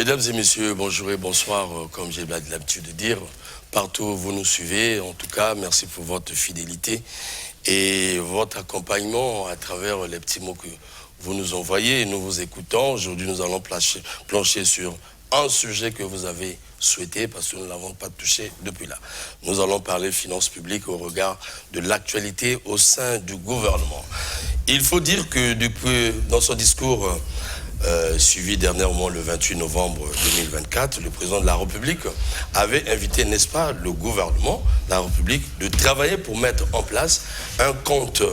Mesdames et messieurs, bonjour et bonsoir, comme j'ai l'habitude de dire, partout où vous nous suivez. En tout cas, merci pour votre fidélité et votre accompagnement à travers les petits mots que vous nous envoyez. Nous vous écoutons. Aujourd'hui, nous allons plancher sur un sujet que vous avez souhaité parce que nous ne l'avons pas touché depuis là. Nous allons parler finances publiques au regard de l'actualité au sein du gouvernement. Il faut dire que depuis, dans son discours suivi dernièrement le 28 novembre 2024, le président de la République avait invité, n'est-ce pas, le gouvernement de la République de travailler pour mettre en place un compte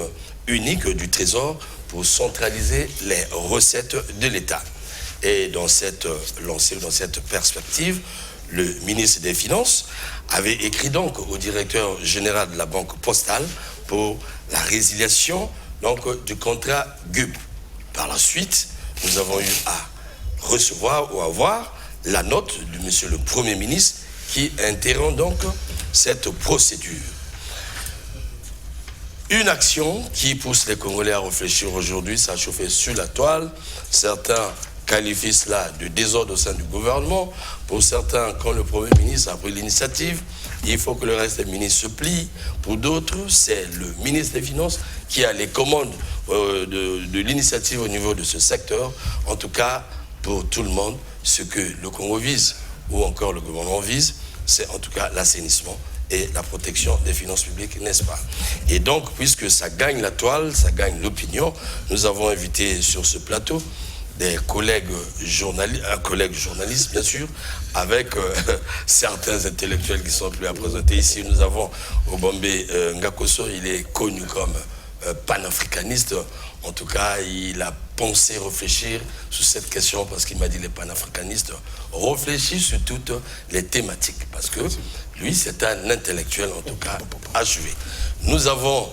unique du Trésor pour centraliser les recettes de l'État. Et dans cette lancée, dans cette perspective, le ministre des Finances avait écrit donc au directeur général de la Banque Postale pour la résiliation donc, du contrat GUP. Par la suite, nous avons eu à recevoir ou à voir la note de monsieur le Premier ministre qui interrompt donc cette procédure. Une action qui pousse les Congolais à réfléchir aujourd'hui, ça a chauffé sur la toile. Certains qualifient cela de désordre au sein du gouvernement. Pour certains, quand le Premier ministre a pris l'initiative, il faut que le reste des ministres se plient. Pour d'autres, c'est le ministre des Finances qui a les commandes de l'initiative au niveau de ce secteur. En tout cas, pour tout le monde, ce que le Congo vise, ou encore le gouvernement vise, c'est en tout cas l'assainissement et la protection des finances publiques, n'est-ce pas? Et donc, puisque ça gagne la toile, ça gagne l'opinion, nous avons invité sur ce plateau des collègues journalistes, un collègue journaliste bien sûr, avec certains intellectuels qui sont plus à présenter. Ici, nous avons Obombe Ngakoso, il est connu comme panafricaniste. En tout cas, il a pensé réfléchir sur cette question parce qu'il m'a dit les panafricanistes réfléchissent sur toutes les thématiques parce que lui, c'est un intellectuel en tout cas achevé. Nous avons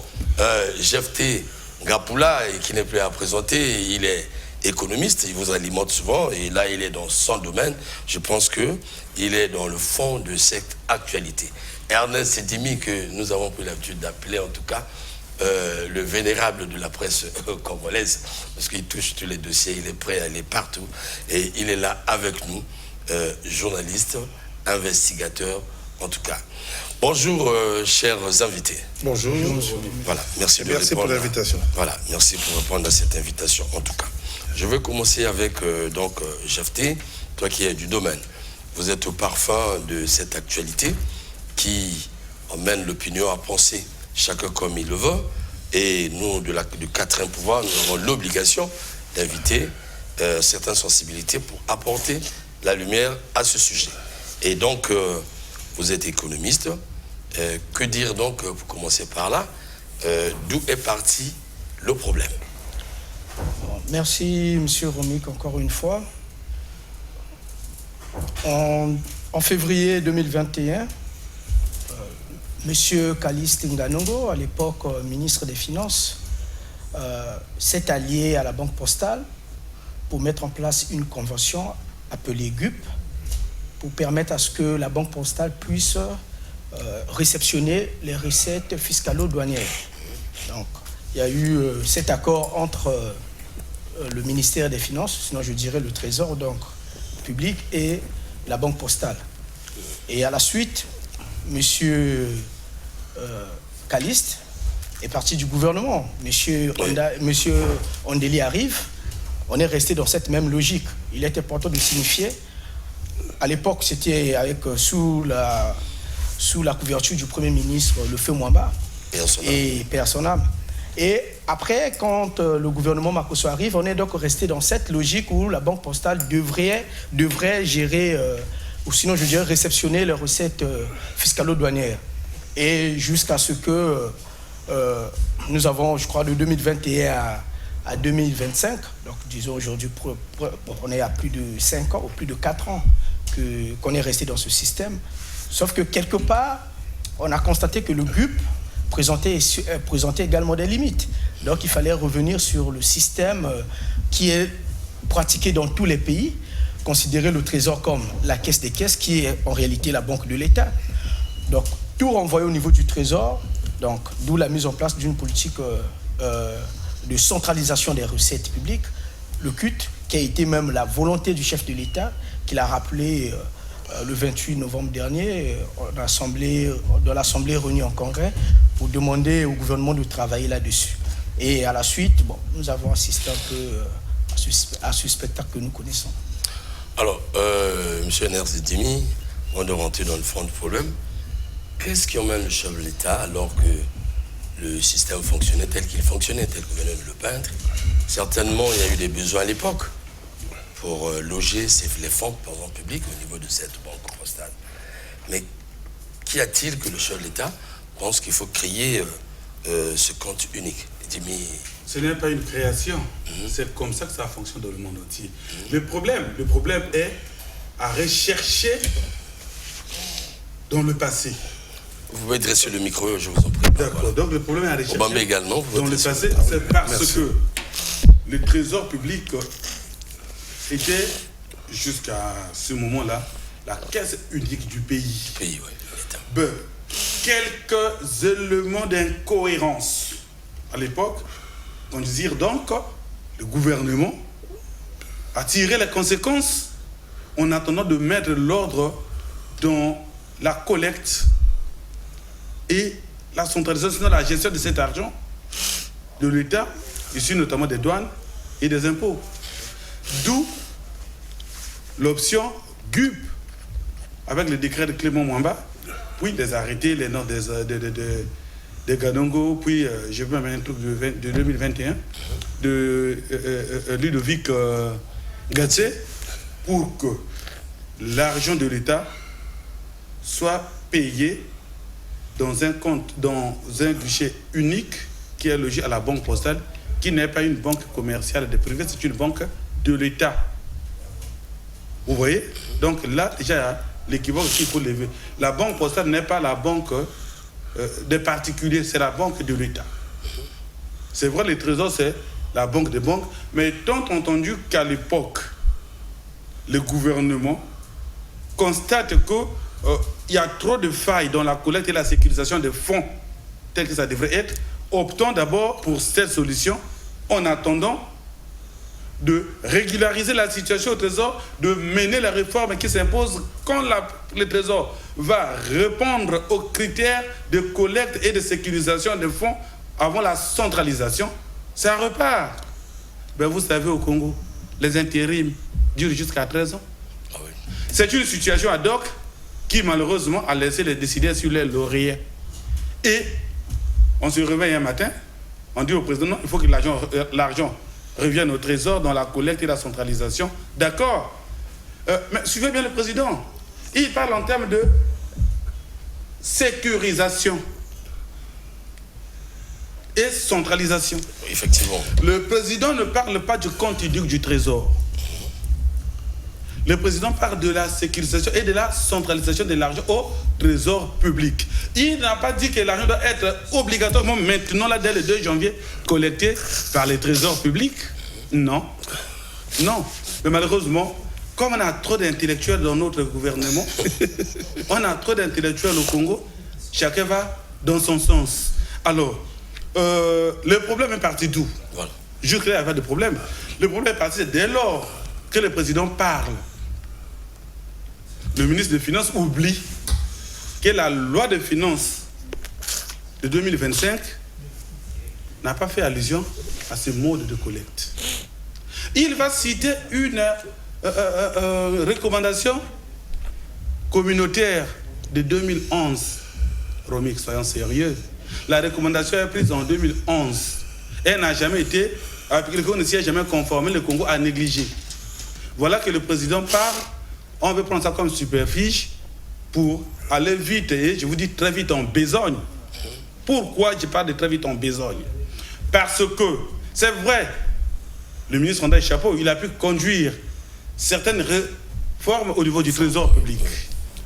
Jephté Ngapula qui n'est plus à présenter, il est économiste, il vous alimente souvent et là il est dans son domaine. Je pense qu'il est dans le fond de cette actualité. Ernest Sedimi, que nous avons pris l'habitude d'appeler en tout cas le vénérable de la presse congolaise, parce qu'il touche tous les dossiers, il est prêt à aller partout et il est là avec nous, journaliste, investigateur en tout cas. Bonjour chers invités. Bonjour. Voilà, merci pour l'invitation. Voilà, merci pour répondre à cette invitation en tout cas. Je vais commencer avec donc Jephté, toi qui es du domaine. Vous êtes au parfum de cette actualité qui emmène l'opinion à penser chacun comme il le veut. Et nous, du quatrième pouvoir, nous avons l'obligation d'inviter certaines sensibilités pour apporter la lumière à ce sujet. Et donc, vous êtes économiste. Que dire donc, pour commencer par là, d'où est parti le problème? Merci, M. Romik, encore une fois. En février 2021, M. Caliste Nganongo, à l'époque ministre des Finances, s'est allié à la Banque Postale pour mettre en place une convention appelée GUP pour permettre à ce que la Banque Postale puisse réceptionner les recettes fiscalo-douanières. Donc, il y a eu cet accord entre le ministère des Finances, sinon je dirais le Trésor donc, public et la Banque Postale. Et à la suite, M. Caliste est parti du gouvernement. M. Ondeli arrive. On est resté dans cette même logique. Il était important de signifier. À l'époque, c'était sous la couverture du Premier ministre, le feu Mwamba et paix à son âme. Et après, quand le gouvernement Makosso arrive, on est donc resté dans cette logique où la Banque Postale devrait gérer, ou sinon je dirais réceptionner les recettes fiscalo-douanières. Et jusqu'à ce que nous avons, je crois, de 2021 à 2025, donc disons aujourd'hui, on est à plus de 5 ans ou plus de 4 ans qu'on est resté dans ce système. Sauf que quelque part, on a constaté que le GUP présentait également des limites. Donc il fallait revenir sur le système qui est pratiqué dans tous les pays, considérer le Trésor comme la caisse des caisses, qui est en réalité la banque de l'État. Donc tout renvoyé au niveau du Trésor, donc d'où la mise en place d'une politique de centralisation des recettes publiques, le CUT, qui a été même la volonté du chef de l'État, qu'il a rappelé le 28 novembre dernier dans l'Assemblée réunie en Congrès pour demander au gouvernement de travailler là-dessus. Et à la suite, nous avons assisté un peu à ce spectacle que nous connaissons. Alors, M. Nerzidimi, avant de rentrer dans le fond du problème, qu'est-ce qui emmène le chef de l'État alors que le système fonctionnait tel qu'il fonctionnait, tel que venait de le peindre? Certainement, il y a eu des besoins à l'époque pour loger les fonds par exemple, publics au niveau de cette banque postale. Mais qu'y a-t-il que le chef de l'État pense qu'il faut créer ce compte unique? Ce n'est pas une création, c'est comme ça que ça fonctionne dans le monde entier. Le problème est à rechercher dans le passé. Vous pouvez dresser le micro, je vous en prie. D'accord, voilà. Donc le problème est à rechercher également, dans le passé, c'est parce que le trésor public était, jusqu'à ce moment-là, la caisse unique du pays. Quelques éléments d'incohérence. À l'époque, on disait donc, le gouvernement a tiré les conséquences en attendant de mettre l'ordre dans la collecte et la centralisation de la gestion de cet argent de l'État, issu notamment des douanes et des impôts. D'où l'option GUP, avec le décret de Clément Mwamba, puis les arrêtés, les noms de Gadongo, puis j'ai vu un truc de 2021 de Ludovic Gatse, pour que l'argent de l'État soit payé dans un compte, dans un guichet unique qui est logé à la banque postale, qui n'est pas une banque commerciale de privé, c'est une banque de l'État. Vous voyez? Donc là, déjà, l'équivoque qu'il faut lever. La banque postale n'est pas la banque des particuliers, c'est la banque de l'État. C'est vrai, le Trésor, c'est la banque des banques, mais tant entendu qu'à l'époque, le gouvernement constate qu'il y a trop de failles dans la collecte et la sécurisation des fonds tels que ça devrait être, optant d'abord pour cette solution en attendant de régulariser la situation au Trésor, de mener la réforme qui s'impose quand le Trésor va répondre aux critères de collecte et de sécurisation des fonds avant la centralisation, ça repart. Ben vous savez, au Congo, les intérims durent jusqu'à 13 ans. Ah oui. C'est une situation ad hoc qui, malheureusement, a laissé les décideurs sur les lauriers. Et on se réveille un matin, on dit au président, non, il faut que l'argent revienne au Trésor dans la collecte et la centralisation. D'accord. Mais suivez bien le président. Il parle en termes de sécurisation et centralisation. Effectivement. Le président ne parle pas du compte unique du Trésor. Le président parle de la sécurisation et de la centralisation de l'argent au Trésor public. Il n'a pas dit que l'argent doit être obligatoirement maintenant, là, dès le 2 janvier, collecté par les trésors publics. Non. Non. Mais malheureusement, comme on a trop d'intellectuels dans notre gouvernement, on a trop d'intellectuels au Congo, chacun va dans son sens. Alors, le problème est parti d'où? Voilà. Je crée avoir des problèmes. Le problème est parti dès lors que le président parle. Le ministre des Finances oublie que la loi de finances de 2025 n'a pas fait allusion à ce mode de collecte. Il va citer une recommandation communautaire de 2011. Romix, soyons sérieux. La recommandation est prise en 2011. Elle n'a jamais été appliquée. Le Congo ne s'y est jamais conformé. Le Congo a négligé. Voilà que le président parle. On veut prendre ça comme superficie pour aller vite, et je vous dis très vite en besogne. Pourquoi je parle de très vite en besogne? Parce que, c'est vrai, le ministre André Chapeau, il a pu conduire certaines réformes au niveau du Trésor public.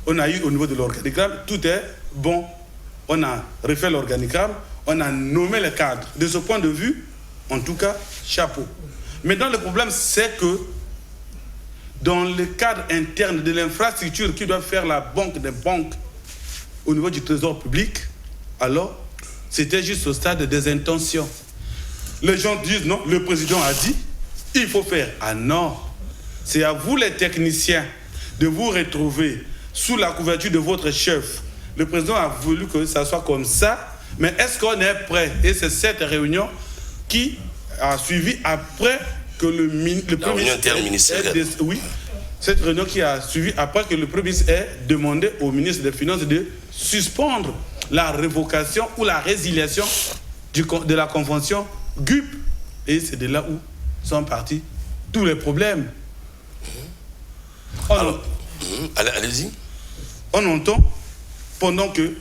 On a eu au niveau de l'organigramme, tout est bon. On a refait l'organigramme, on a nommé les cadres. De ce point de vue, en tout cas, chapeau. Maintenant, le problème, c'est que dans le cadre interne de l'infrastructure qui doit faire la banque des banques au niveau du Trésor public, alors, c'était juste au stade des intentions. Les gens disent, non, le président a dit, il faut faire. Ah non, c'est à vous les techniciens de vous retrouver sous la couverture de votre chef. Le président a voulu que ça soit comme ça, mais est-ce qu'on est prêt? Et c'est cette réunion qui a suivi après que le Premier réunion interministérielle. Oui, cette réunion qui a suivi après que le Premier ministre ait demandé au ministre des Finances de suspendre la révocation ou la résiliation de la convention GUP. Et c'est de là où sont partis tous les problèmes. Allez-y. On entend, pendant que,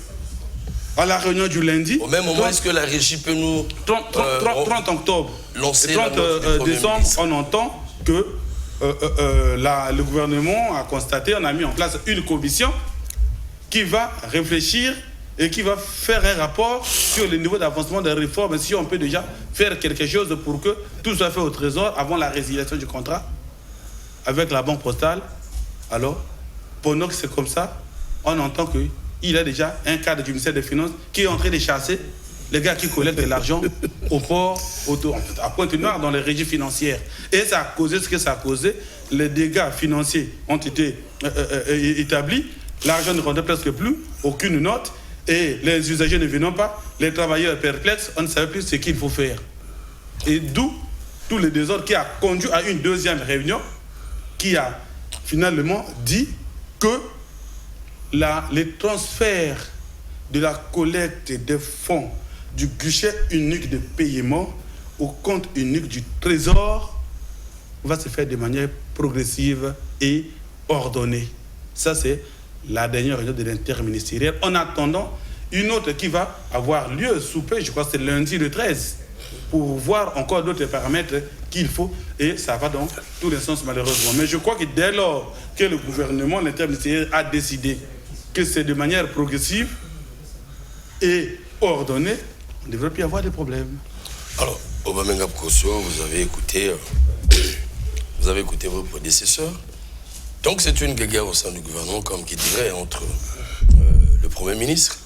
à la réunion du lundi... Au même moment, est-ce que la régie peut nous... 30 octobre lancer et 30 décembre, on entend que le gouvernement a constaté, on a mis en place une commission qui va réfléchir et qui va faire un rapport sur le niveau d'avancement des réformes, si on peut déjà faire quelque chose pour que tout soit fait au Trésor avant la résiliation du contrat avec la Banque Postale. Alors, pendant que c'est comme ça, on entend qu'il y a déjà un cadre du ministère des Finances qui est en train de chasser les gars qui collectent de l'argent au port, à Pointe-Noire, dans les régies financières. Et ça a causé ce que ça a causé. Les dégâts financiers ont été établis. L'argent ne rendait presque plus, aucune note. Et les usagers ne venant pas, les travailleurs perplexes, on ne savait plus ce qu'il faut faire. Et d'où tout le désordre qui a conduit à une deuxième réunion qui a finalement dit que les transferts de la collecte des fonds du guichet unique de paiement au compte unique du Trésor va se faire de manière progressive et ordonnée. Ça, c'est la dernière réunion de l'interministériel. En attendant, une autre qui va avoir lieu sous peu, je crois que c'est lundi le 13, pour voir encore d'autres paramètres qu'il faut, et ça va dans tous les sens malheureusement. Mais je crois que dès lors que le gouvernement, l'interministériel a décidé que c'est de manière progressive et ordonnée, on ne devrait plus avoir de problèmes. Alors, Obamenga Kosso, vous avez écouté vos prédécesseurs. Donc c'est une guerre au sein du gouvernement, comme qui dirait, entre le Premier ministre,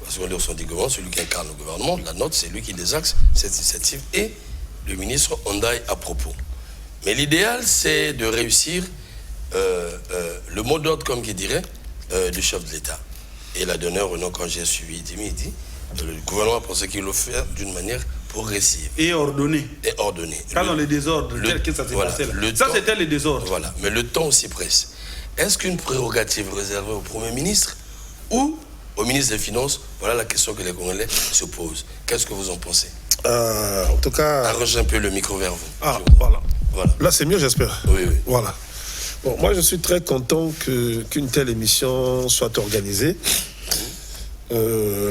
parce qu'on est au sein du gouvernement, celui qui incarne le gouvernement, la note, c'est lui qui désaxe cette initiative, et le ministre Ondaï à propos. Mais l'idéal, c'est de réussir le mot d'ordre, comme qui dirait, du chef de l'État. Et la dernière réunion, quand j'ai suivi, il dit, le gouvernement a pensé qu'il le fait d'une manière progressive. Et ordonnée. Et ordonnée. Pas dans les désordres, tel que ça s'est passé là. Ça, c'était les désordres. Voilà, mais le temps aussi presse. Est-ce qu'une prérogative réservée au Premier ministre ou au ministre des Finances? Voilà la question que les Congolais se posent. Qu'est-ce que vous en pensez? En tout cas... Arrangez un peu le micro vers vous. Ah, voilà. Là, c'est mieux, j'espère. Oui, oui. Voilà. Bon, moi, je suis très content qu'une telle émission soit organisée.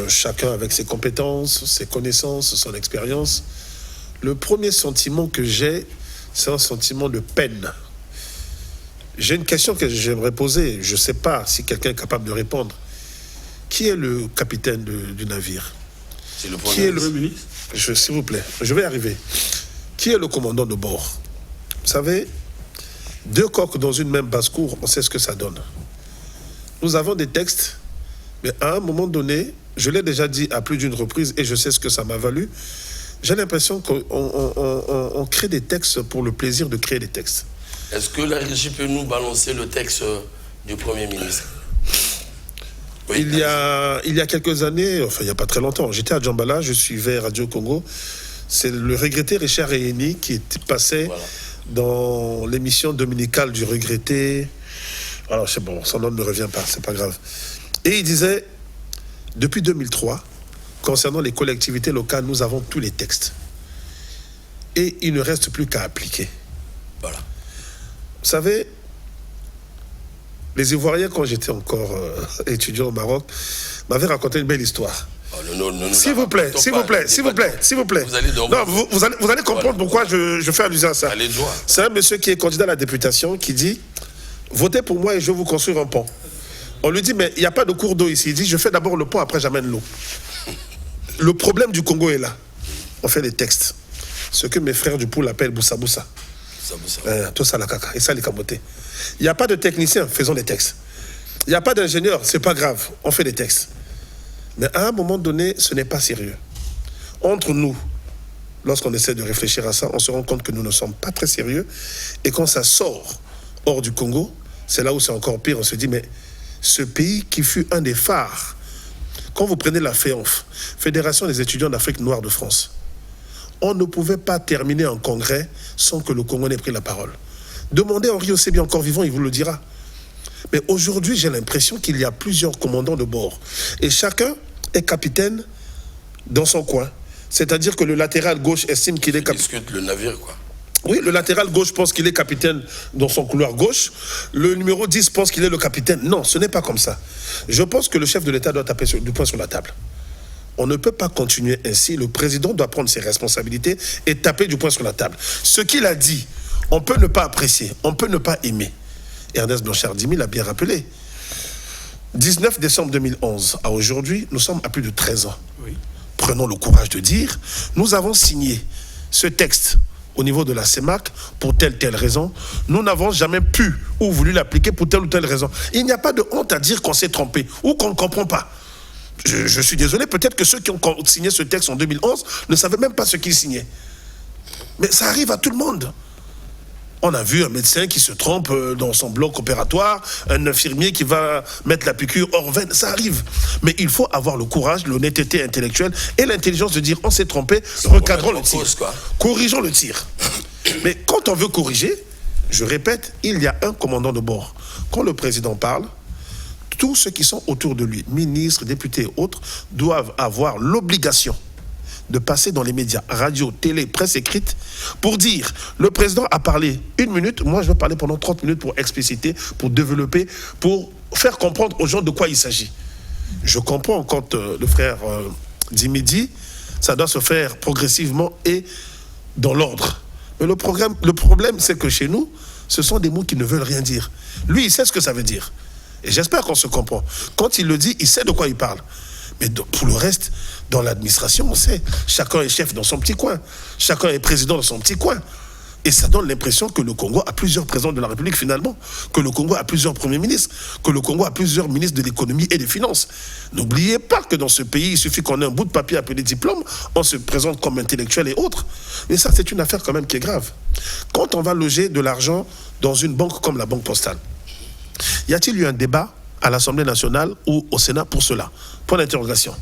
Chacun avec ses compétences, ses connaissances, son expérience. Le premier sentiment que j'ai, c'est un sentiment de peine. J'ai une question que j'aimerais poser. Je ne sais pas si quelqu'un est capable de répondre. Qui est le capitaine du navire? C'est le Premier ministre. S'il vous plaît, je vais arriver. Qui est le commandant de bord? Vous savez, deux coqs dans une même basse-cour, on sait ce que ça donne. Nous avons des textes, mais à un moment donné, je l'ai déjà dit à plus d'une reprise et je sais ce que ça m'a valu, j'ai l'impression qu'on crée des textes pour le plaisir de créer des textes. Est-ce que la régie peut nous balancer le texte du Premier ministre? Oui, il y a quelques années, enfin il n'y a pas très longtemps, j'étais à Djambala, je suivais Radio Congo. C'est le regretté Richard Réhéni qui passait dans l'émission dominicale du regretté. Alors c'est bon, son nom ne me revient pas, c'est pas grave. Et il disait, depuis 2003, concernant les collectivités locales, nous avons tous les textes. Et il ne reste plus qu'à appliquer. Voilà. Vous savez, les Ivoiriens, quand j'étais encore étudiant au Maroc, m'avaient raconté une belle histoire. S'il vous plaît. Vous allez comprendre pourquoi je fais allusion à ça. C'est un monsieur qui est candidat à la députation qui dit, votez pour moi et je vais vous construire un pont. On lui dit, mais il n'y a pas de cours d'eau ici. Il dit, je fais d'abord le pont, après j'amène l'eau. Le problème du Congo est là. On fait des textes. Ce que mes frères du poule appellent Boussa Boussa. Tout ça la caca. Et ça les camotés. Il n'y a pas de technicien, faisons des textes. Il n'y a pas d'ingénieur, c'est pas grave, on fait des textes. Mais à un moment donné, ce n'est pas sérieux. Entre nous, lorsqu'on essaie de réfléchir à ça, on se rend compte que nous ne sommes pas très sérieux. Et quand ça sort hors du Congo, c'est là où c'est encore pire. On se dit, mais ce pays qui fut un des phares, quand vous prenez la FEANF, Fédération des étudiants d'Afrique noire de France, on ne pouvait pas terminer un congrès sans que le Congo n'ait pris la parole. Demandez à Henri Ossébi, encore vivant, il vous le dira. Mais aujourd'hui, j'ai l'impression qu'il y a plusieurs commandants de bord. Et chacun est capitaine dans son coin. C'est-à-dire que le latéral gauche estime qu'il est capitaine. Discute le navire, quoi. Oui, le latéral gauche pense qu'il est capitaine dans son couloir gauche. Le numéro 10 pense qu'il est le capitaine. Non, ce n'est pas comme ça. Je pense que le chef de l'État doit taper du poing sur la table. On ne peut pas continuer ainsi. Le président doit prendre ses responsabilités et taper du poing sur la table. Ce qu'il a dit, on peut ne pas apprécier, on peut ne pas aimer. Ernest Blanchard-Dimy l'a bien rappelé. 19 décembre 2011 à aujourd'hui, nous sommes à plus de 13 ans. Oui. Prenons le courage de dire, nous avons signé ce texte au niveau de la CEMAC pour telle raison. Nous n'avons jamais pu ou voulu l'appliquer pour telle ou telle raison. Il n'y a pas de honte à dire qu'on s'est trompé ou qu'on ne comprend pas. Je suis désolé, peut-être que ceux qui ont signé ce texte en 2011 ne savaient même pas ce qu'ils signaient. Mais ça arrive à tout le monde. On a vu un médecin qui se trompe dans son bloc opératoire, un infirmier qui va mettre la piqûre hors veine, ça arrive. Mais il faut avoir le courage, l'honnêteté intellectuelle et l'intelligence de dire on s'est trompé, recadrons le tir. Corrigeons le tir. Mais quand on veut corriger, je répète, il y a un commandant de bord. Quand le président parle, tous ceux qui sont autour de lui, ministres, députés et autres, doivent avoir l'obligation de passer dans les médias, radio, télé, presse écrite, pour dire, le président a parlé 1 minute, moi je vais parler pendant 30 minutes pour expliciter, pour développer, pour faire comprendre aux gens de quoi il s'agit. Je comprends quand le frère Dimy dit, ça doit se faire progressivement et dans l'ordre. Mais le problème, c'est que chez nous, ce sont des mots qui ne veulent rien dire. Lui, il sait ce que ça veut dire. Et j'espère qu'on se comprend. Quand il le dit, il sait de quoi il parle. Mais pour le reste, dans l'administration, on sait, chacun est chef dans son petit coin. Chacun est président dans son petit coin. Et ça donne l'impression que le Congo a plusieurs présidents de la République finalement, que le Congo a plusieurs premiers ministres, que le Congo a plusieurs ministres de l'économie et des finances. N'oubliez pas que dans ce pays, il suffit qu'on ait un bout de papier appelé diplôme, on se présente comme intellectuel et autres. Mais ça, c'est une affaire quand même qui est grave. Quand on va loger de l'argent dans une banque comme la Banque Postale, y a-t-il eu un débat à l'Assemblée nationale ou au Sénat pour cela? Point d'interrogation.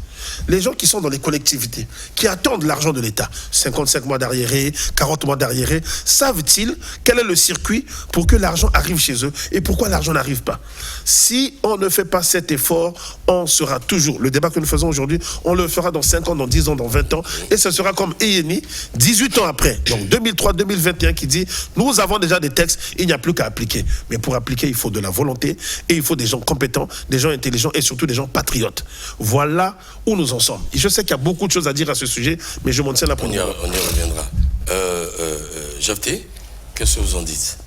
Les gens qui sont dans les collectivités, qui attendent l'argent de l'État, 55 mois d'arriéré, 40 mois d'arriéré, savent-ils quel est le circuit pour que l'argent arrive chez eux et pourquoi l'argent n'arrive pas? Si on ne fait pas cet effort, on sera toujours, le débat que nous faisons aujourd'hui, on le fera dans 5 ans, dans 10 ans, dans 20 ans, et ce sera comme ENI, 18 ans après, donc 2003-2021, qui dit, nous avons déjà des textes, il n'y a plus qu'à appliquer. Mais pour appliquer, il faut de la volonté, et il faut des gens compétents, des gens intelligents, et surtout des gens patriotes. Voilà où nous en sommes. Et je sais qu'il y a beaucoup de choses à dire à ce sujet, mais je m'en tiens là pour on y reviendra. Jafté, qu'est-ce que vous en dites?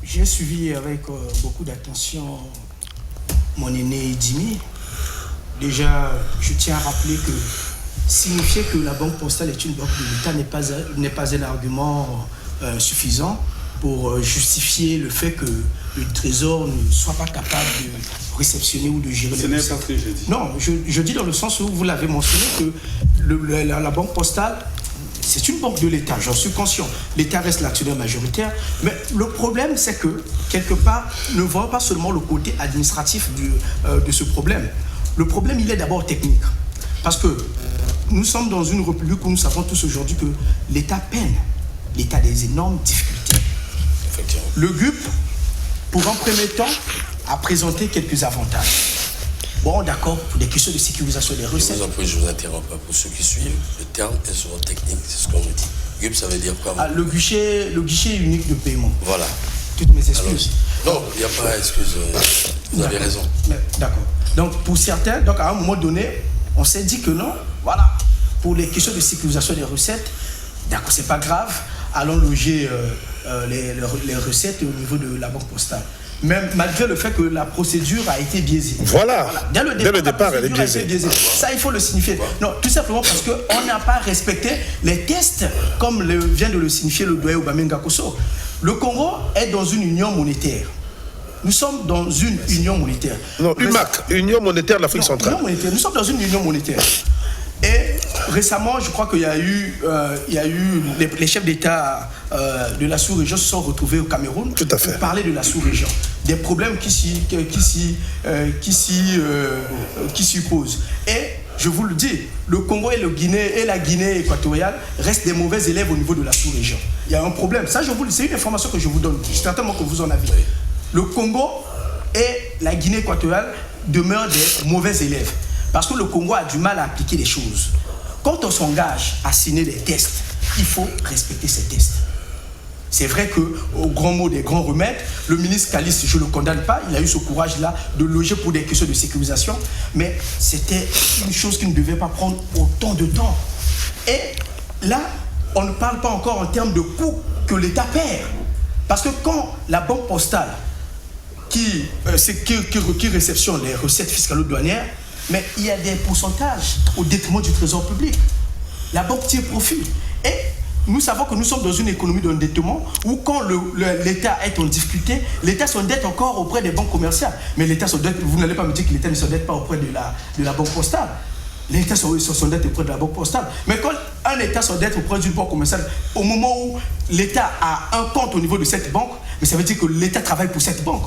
J'ai suivi avec beaucoup d'attention mon aîné Dimy. Déjà, je tiens à rappeler que signifier que la Banque Postale est une banque de l'État n'est pas un argument suffisant pour justifier le fait que le Trésor ne soit pas capable de réceptionner ou de gérer les recettes. Ce n'est pas ce que j'ai dit. Non, je dis dans le sens où vous l'avez mentionné que la Banque Postale, c'est une banque de l'État, j'en suis conscient. L'État reste l'actionnaire majoritaire, mais le problème, c'est que, quelque part, ne voyons pas seulement le côté administratif de ce problème. Le problème, il est d'abord technique. Parce que nous sommes dans une république où nous savons tous aujourd'hui que l'État peine. L'État a des énormes difficultés. Le GUP, pour un premier temps, a présenté quelques avantages. Bon, d'accord, pour des questions de sécurisation des recettes. Je vous interromps pas. Pour ceux qui suivent, le terme est souvent technique, c'est ce qu'on me dit. GUP, ça veut dire quoi? Le guichet unique de paiement. Voilà. Toutes mes excuses. Alors, non, il n'y a pas d'excuses. Vous avez raison. D'accord. Donc, pour certains, donc à un moment donné, on s'est dit que non, voilà, pour les questions de sécurisation des recettes, d'accord, c'est pas grave, allons loger les recettes au niveau de la Banque Postale. Même malgré le fait que la procédure a été biaisée. Voilà. Dès le départ, elle est biaisée. Ça, il faut le signifier. Non, tout simplement parce qu'on n'a pas respecté les tests, comme vient de le signifier le doyen Obamenga Kosso. Le Congo est dans une union monétaire. Nous sommes dans une union monétaire. Non, UMAC, Union monétaire de l'Afrique centrale. Union monétaire. Nous sommes dans une union monétaire. Et récemment, je crois qu'il y a eu, les chefs d'État de la sous-région se sont retrouvés au Cameroun. Tout à fait. Pour parler de la sous-région, des problèmes qui s'y posent. Et je vous le dis, le Congo et la Guinée équatoriale restent des mauvais élèves au niveau de la sous-région. Il y a un problème. Ça, c'est une information que je vous donne. Certainement que vous en avez. Le Congo et la Guinée équatoriale demeurent des mauvais élèves. Parce que le Congo a du mal à appliquer les choses. Quand on s'engage à signer des tests, il faut respecter ces tests. C'est vrai qu'au grand mot des grands remèdes, le ministre Calice, je ne le condamne pas, il a eu ce courage-là de loger pour des questions de sécurisation, mais c'était une chose qui ne devait pas prendre autant de temps. Et là, on ne parle pas encore en termes de coûts que l'État perd. Parce que quand la banque postale, qui réceptionne les recettes fiscales douanières, mais il y a des pourcentages au détriment du trésor public. La banque tire profit. Et nous savons que nous sommes dans une économie d'endettement où quand l'État est en difficulté, l'État s'endette encore auprès des banques commerciales. Mais l'État s'endette, vous n'allez pas me dire que l'État ne s'endette pas auprès de la banque postale. L'État s'endette auprès de la banque postale. Mais quand un État s'endette auprès d'une banque commerciale, au moment où l'État a un compte au niveau de cette banque, mais ça veut dire que l'État travaille pour cette banque.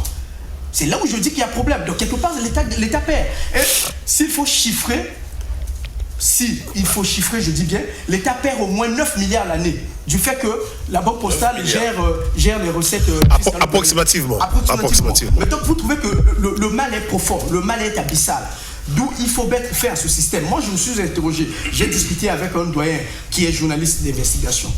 C'est là où je dis qu'il y a problème. Donc quelque part, l'État perd. Et s'il faut chiffrer, je dis bien, l'État perd au moins 9 milliards l'année du fait que la banque postale gère les recettes fiscales. Approximativement. Mais donc vous trouvez que le mal est profond, le mal est abyssal. D'où il faut mettre fin à ce système. Moi, je me suis interrogé. J'ai discuté avec un doyen qui est journaliste d'investigation.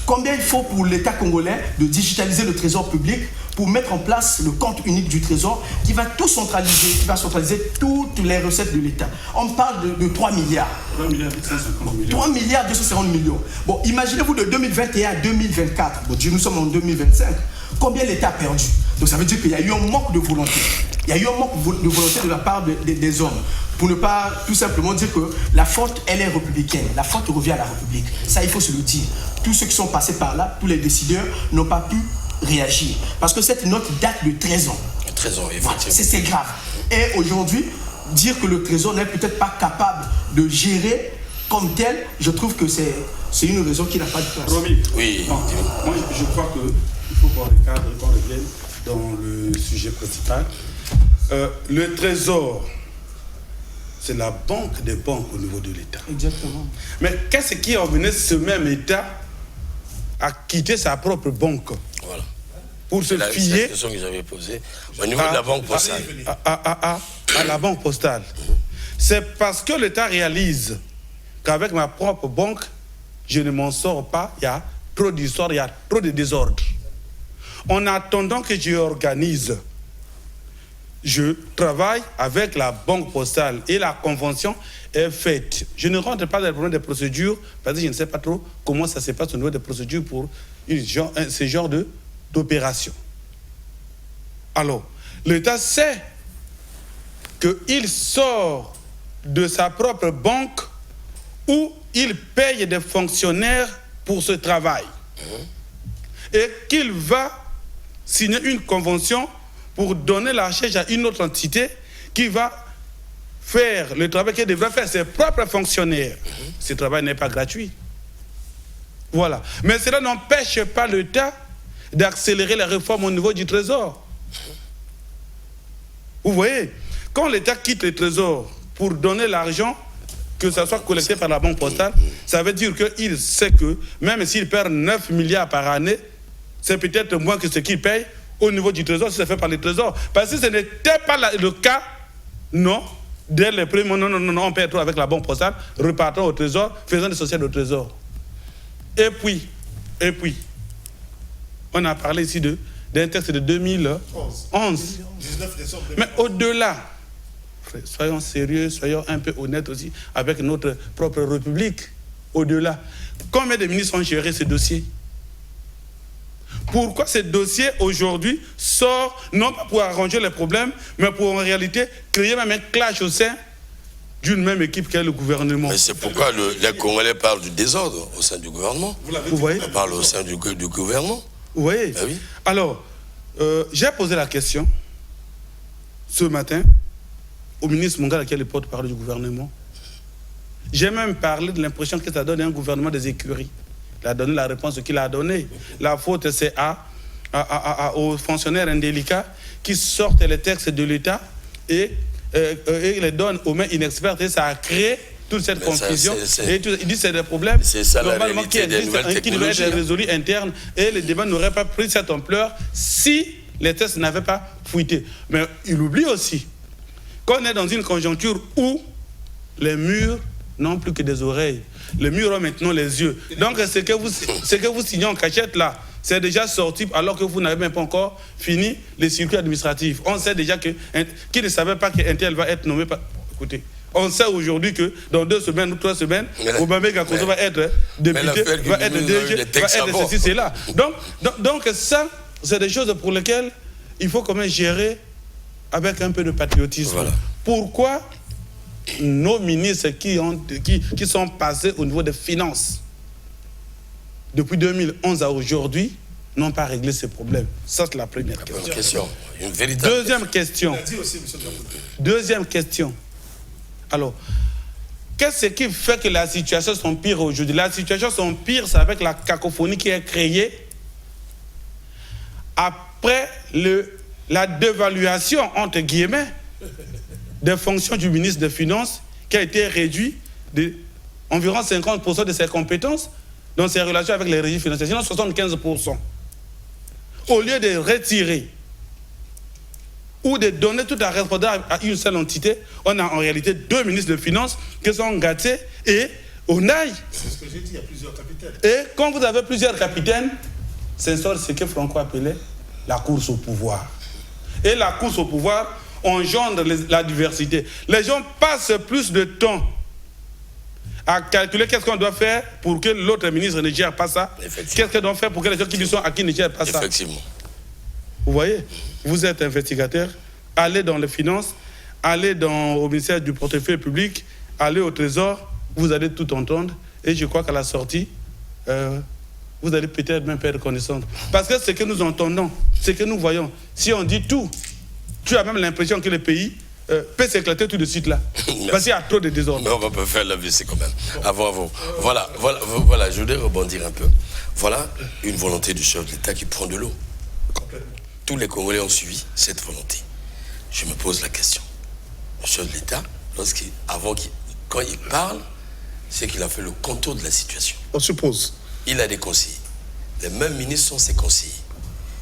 Combien il faut pour l'État congolais de digitaliser le trésor public pour mettre en place le compte unique du trésor qui va tout centraliser, qui va centraliser toutes les recettes de l'État. On parle de 3 milliards. 3 milliards 250 millions. Bon, imaginez-vous de 2021 à 2024. Bon, nous sommes en 2025. Combien l'État a perdu? Donc ça veut dire qu'il y a eu un manque de volonté. Il y a eu un manque de volonté de la part des hommes. Pour ne pas tout simplement dire que la faute, elle est républicaine. La faute revient à la République. Ça, il faut se le dire. Tous ceux qui sont passés par là, tous les décideurs, n'ont pas pu réagir. Parce que cette note date de 13 ans. 13 ans, effectivement. C'est grave. Et aujourd'hui, dire que le Trésor n'est peut-être pas capable de gérer comme tel, je trouve que c'est une raison qui n'a pas de place. Romy, oui. Non, moi, je crois qu'il faut qu'on revienne dans le sujet principal. Le Trésor, c'est la banque des banques au niveau de l'État. Exactement. Mais qu'est-ce qui a amené ce même État à quitter sa propre banque? Voilà. Pour se fier. C'est la question que j'avais posée. Au niveau de la banque postale. À la banque postale. C'est parce que l'État réalise qu'avec ma propre banque, je ne m'en sors pas. Il y a trop d'histoires, il y a trop de désordre. En attendant que je organise, je travaille avec la banque postale et la convention est faite. Je ne rentre pas dans le problème des procédures parce que je ne sais pas trop comment ça se passe au niveau des procédures pour ce genre d'opération. Alors, l'État sait qu'il sort de sa propre banque où il paye des fonctionnaires pour ce travail et qu'il va signer une convention pour donner la charge à une autre entité qui va faire le travail qu'elle devrait faire ses propres fonctionnaires. Ce travail n'est pas gratuit. Voilà. Mais cela n'empêche pas l'État d'accélérer les réformes au niveau du Trésor. Vous voyez, quand l'État quitte le Trésor pour donner l'argent, que ça soit collecté par la banque postale, ça veut dire qu'il sait que même s'il perd 9 milliards par année, c'est peut-être moins que ce qu'il paye au niveau du Trésor, si c'est fait par le Trésor. Parce que ce n'était pas le cas, non, dès les premiers mois, non, on paye trop avec la banque postale, repartons au Trésor, faisons des sociétés au Trésor. Et puis, on a parlé ici d'un texte de 2011. 19 décembre 2011. Mais au-delà, soyons sérieux, soyons un peu honnêtes aussi avec notre propre République. Au-delà, combien de ministres ont géré ce dossier? Pourquoi ce dossier aujourd'hui sort, non pas pour arranger les problèmes, mais pour en réalité créer même un clash au sein d'une même équipe qu'est le gouvernement? Mais c'est pourquoi les Congolais parlent du désordre au sein du gouvernement. Vous voyez? On parle au sein du gouvernement. Vous voyez? Ben oui. Alors, j'ai posé la question ce matin au ministre Mongala, qui est le porte-parole du gouvernement. J'ai même parlé de l'impression que ça donne un gouvernement des écuries. Il a donné la réponse qu'il a donnée. La faute, c'est aux fonctionnaires indélicats qui sortent les textes de l'État et les donnent aux mains inexpertes. Et ça a créé toute cette confusion. Il dit que c'est des problèmes normalement qui devaient être résolus internes. Et les débats n'auraient pas pris cette ampleur si les tests n'avaient pas fuité. Mais il oublie aussi qu'on est dans une conjoncture où les murs n'ont plus que des oreilles. Les murs ont maintenant les yeux. Donc ce que vous signez en cachette là, c'est déjà sorti alors que vous n'avez même pas encore fini les circuits administratifs. On sait déjà que qui ne savait pas qu'un tel va être nommé par... Écoutez, on sait aujourd'hui que dans 2 semaines ou 3 semaines, Obama Gakoso va être député, va être DG, va être ceci, c'est là. Donc ça, c'est des choses pour lesquelles il faut quand même gérer avec un peu de patriotisme. Voilà. Pourquoi nos ministres qui sont passés au niveau des finances depuis 2011 à aujourd'hui n'ont pas réglé ces problèmes? Ça, c'est la première question. Une véritable Deuxième question. Alors, qu'est-ce qui fait que la situation sont pire aujourd'hui? La situation sont pire, c'est avec la cacophonie qui est créée après la dévaluation, entre guillemets, des fonctions du ministre des Finances, qui a été réduit d'environ 50% de ses compétences dans ses relations avec les régimes financiers, sinon 75%. Au lieu de retirer ou de donner toute la responsabilité à une seule entité, on a en réalité 2 ministres de Finances qui sont gâtés et on aille. C'est ce que j'ai dit, il y a plusieurs capitaines. Et quand vous avez plusieurs capitaines, c'est ce que Franco appelait la course au pouvoir. Et la course au pouvoir engendre la diversité. Les gens passent plus de temps à calculer qu'est-ce qu'on doit faire pour que l'autre ministre ne gère pas ça. Qu'est-ce qu'on doit faire pour que les gens qui lui sont acquis ne gèrent pas ça. Effectivement. Vous voyez, vous êtes investigateur, allez dans les finances, allez au ministère du portefeuille public, allez au trésor, vous allez tout entendre. Et je crois qu'à la sortie, vous allez peut-être même perdre connaissance. Parce que ce que nous entendons, ce que nous voyons, si on dit tout, tu as même l'impression que le pays peut s'éclater tout de suite là. Parce qu'il y a trop de désordre. Mais on va pas faire la vie, c'est quand même. Avant. Voilà, je voudrais rebondir un peu. Voilà une volonté du chef de l'État qui prend de l'eau. Tous les Congolais ont suivi cette volonté. Je me pose la question. Le chef de l'État, quand il parle, c'est qu'il a fait le contour de la situation. On suppose. Il a des conseillers. Les mêmes ministres sont ses conseillers.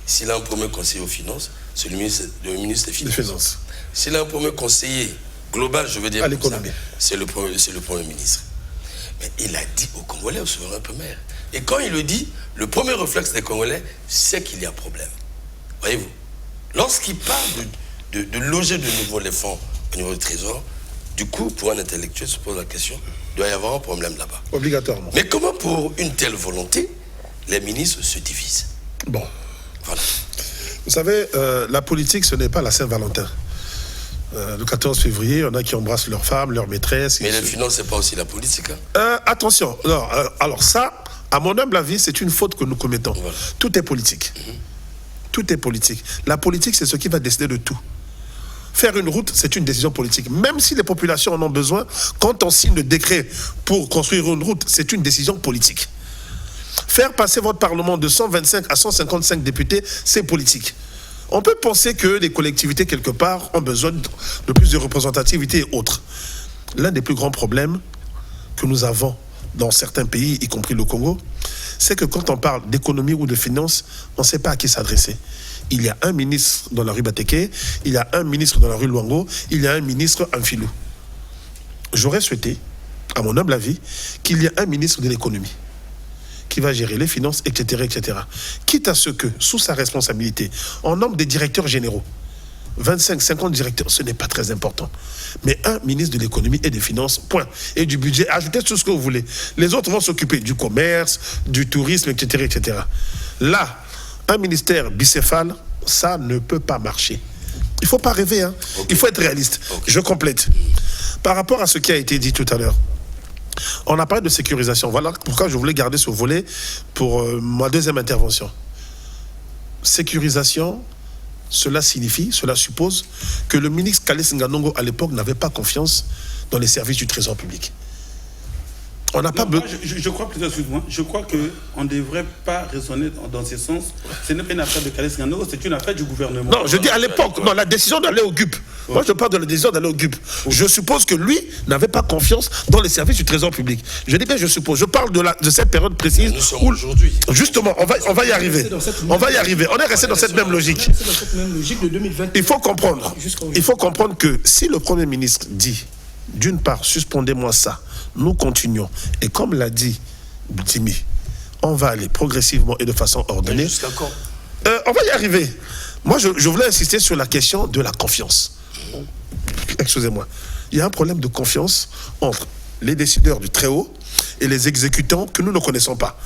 S'il a un premier conseiller aux finances, c'est le ministre des Finances. S'il a un premier conseiller global, je veux dire, c'est le Premier ministre. Mais il a dit aux Congolais, au souverain primaire. Et quand il le dit, le premier réflexe des Congolais, c'est qu'il y a problème. Voyez-vous, lorsqu'il parle de loger de nouveau les fonds au niveau du trésor, du coup, pour un intellectuel, se pose la question, il doit y avoir un problème là-bas. Obligatoirement. Mais comment, pour une telle volonté, les ministres se divisent? Bon. Voilà. Vous savez, la politique, ce n'est pas la Saint-Valentin. Le 14 février, il y en a qui embrassent leur femme, leur maîtresse. Mais les finances, c'est pas aussi la politique. Hein? Attention. Non, alors ça, à mon humble avis, c'est une faute que nous commettons. Voilà. Tout est politique. Tout est politique. La politique, c'est ce qui va décider de tout. Faire une route, c'est une décision politique. Même si les populations en ont besoin, quand on signe le décret pour construire une route, c'est une décision politique. Faire passer votre Parlement de 125 à 155 députés, c'est politique. On peut penser que les collectivités, quelque part, ont besoin de plus de représentativité et autres. L'un des plus grands problèmes que nous avons dans certains pays, y compris le Congo, c'est que quand on parle d'économie ou de finances, on ne sait pas à qui s'adresser. Il y a un ministre dans la rue Bateke, il y a un ministre dans la rue Luango, il y a un ministre en Filou. J'aurais souhaité, à mon humble avis, qu'il y ait un ministre de l'économie qui va gérer les finances, etc., etc. Quitte à ce que, sous sa responsabilité, on nomme des directeurs généraux. 25, 50 directeurs, ce n'est pas très important. Mais un ministre de l'économie et des finances, point. Et du budget, ajoutez tout ce que vous voulez. Les autres vont s'occuper du commerce, du tourisme, etc., etc. Là, un ministère bicéphale, ça ne peut pas marcher. Il ne faut pas rêver, hein. Okay. Il faut être réaliste. Okay. Je complète. Par rapport à ce qui a été dit tout à l'heure, on a parlé de sécurisation. Voilà pourquoi je voulais garder ce volet pour ma deuxième intervention. Sécurisation, cela suppose que le ministre Kales Nganongo, à l'époque, n'avait pas confiance dans les services du Trésor public. On n'a pas besoin. Je crois plutôt, excuse-moi, je crois qu'on ne devrait pas raisonner dans ce sens. Ce n'est pas une affaire de Kalice Ngandongo, c'est une affaire du gouvernement. Non, je dis à l'époque, non, la décision d'aller au GUP. Moi, je parle de la décision d'aller au GUP. Je suppose que lui n'avait pas confiance dans les services du Trésor public. Je dis bien, je suppose. Je parle de cette période précise. Nous sommes aujourd'hui. Justement, on va y arriver. On va y arriver. On est resté dans cette même logique. Il faut comprendre que si le Premier ministre dit, d'une part, suspendez-moi ça, nous continuons. Et comme l'a dit Dimi, on va aller progressivement et de façon ordonnée. Jusqu'à quand on va y arriver. Moi, je voulais insister sur la question de la confiance. Excusez-moi. Il y a un problème de confiance entre les décideurs du très haut et les exécutants que nous ne connaissons pas,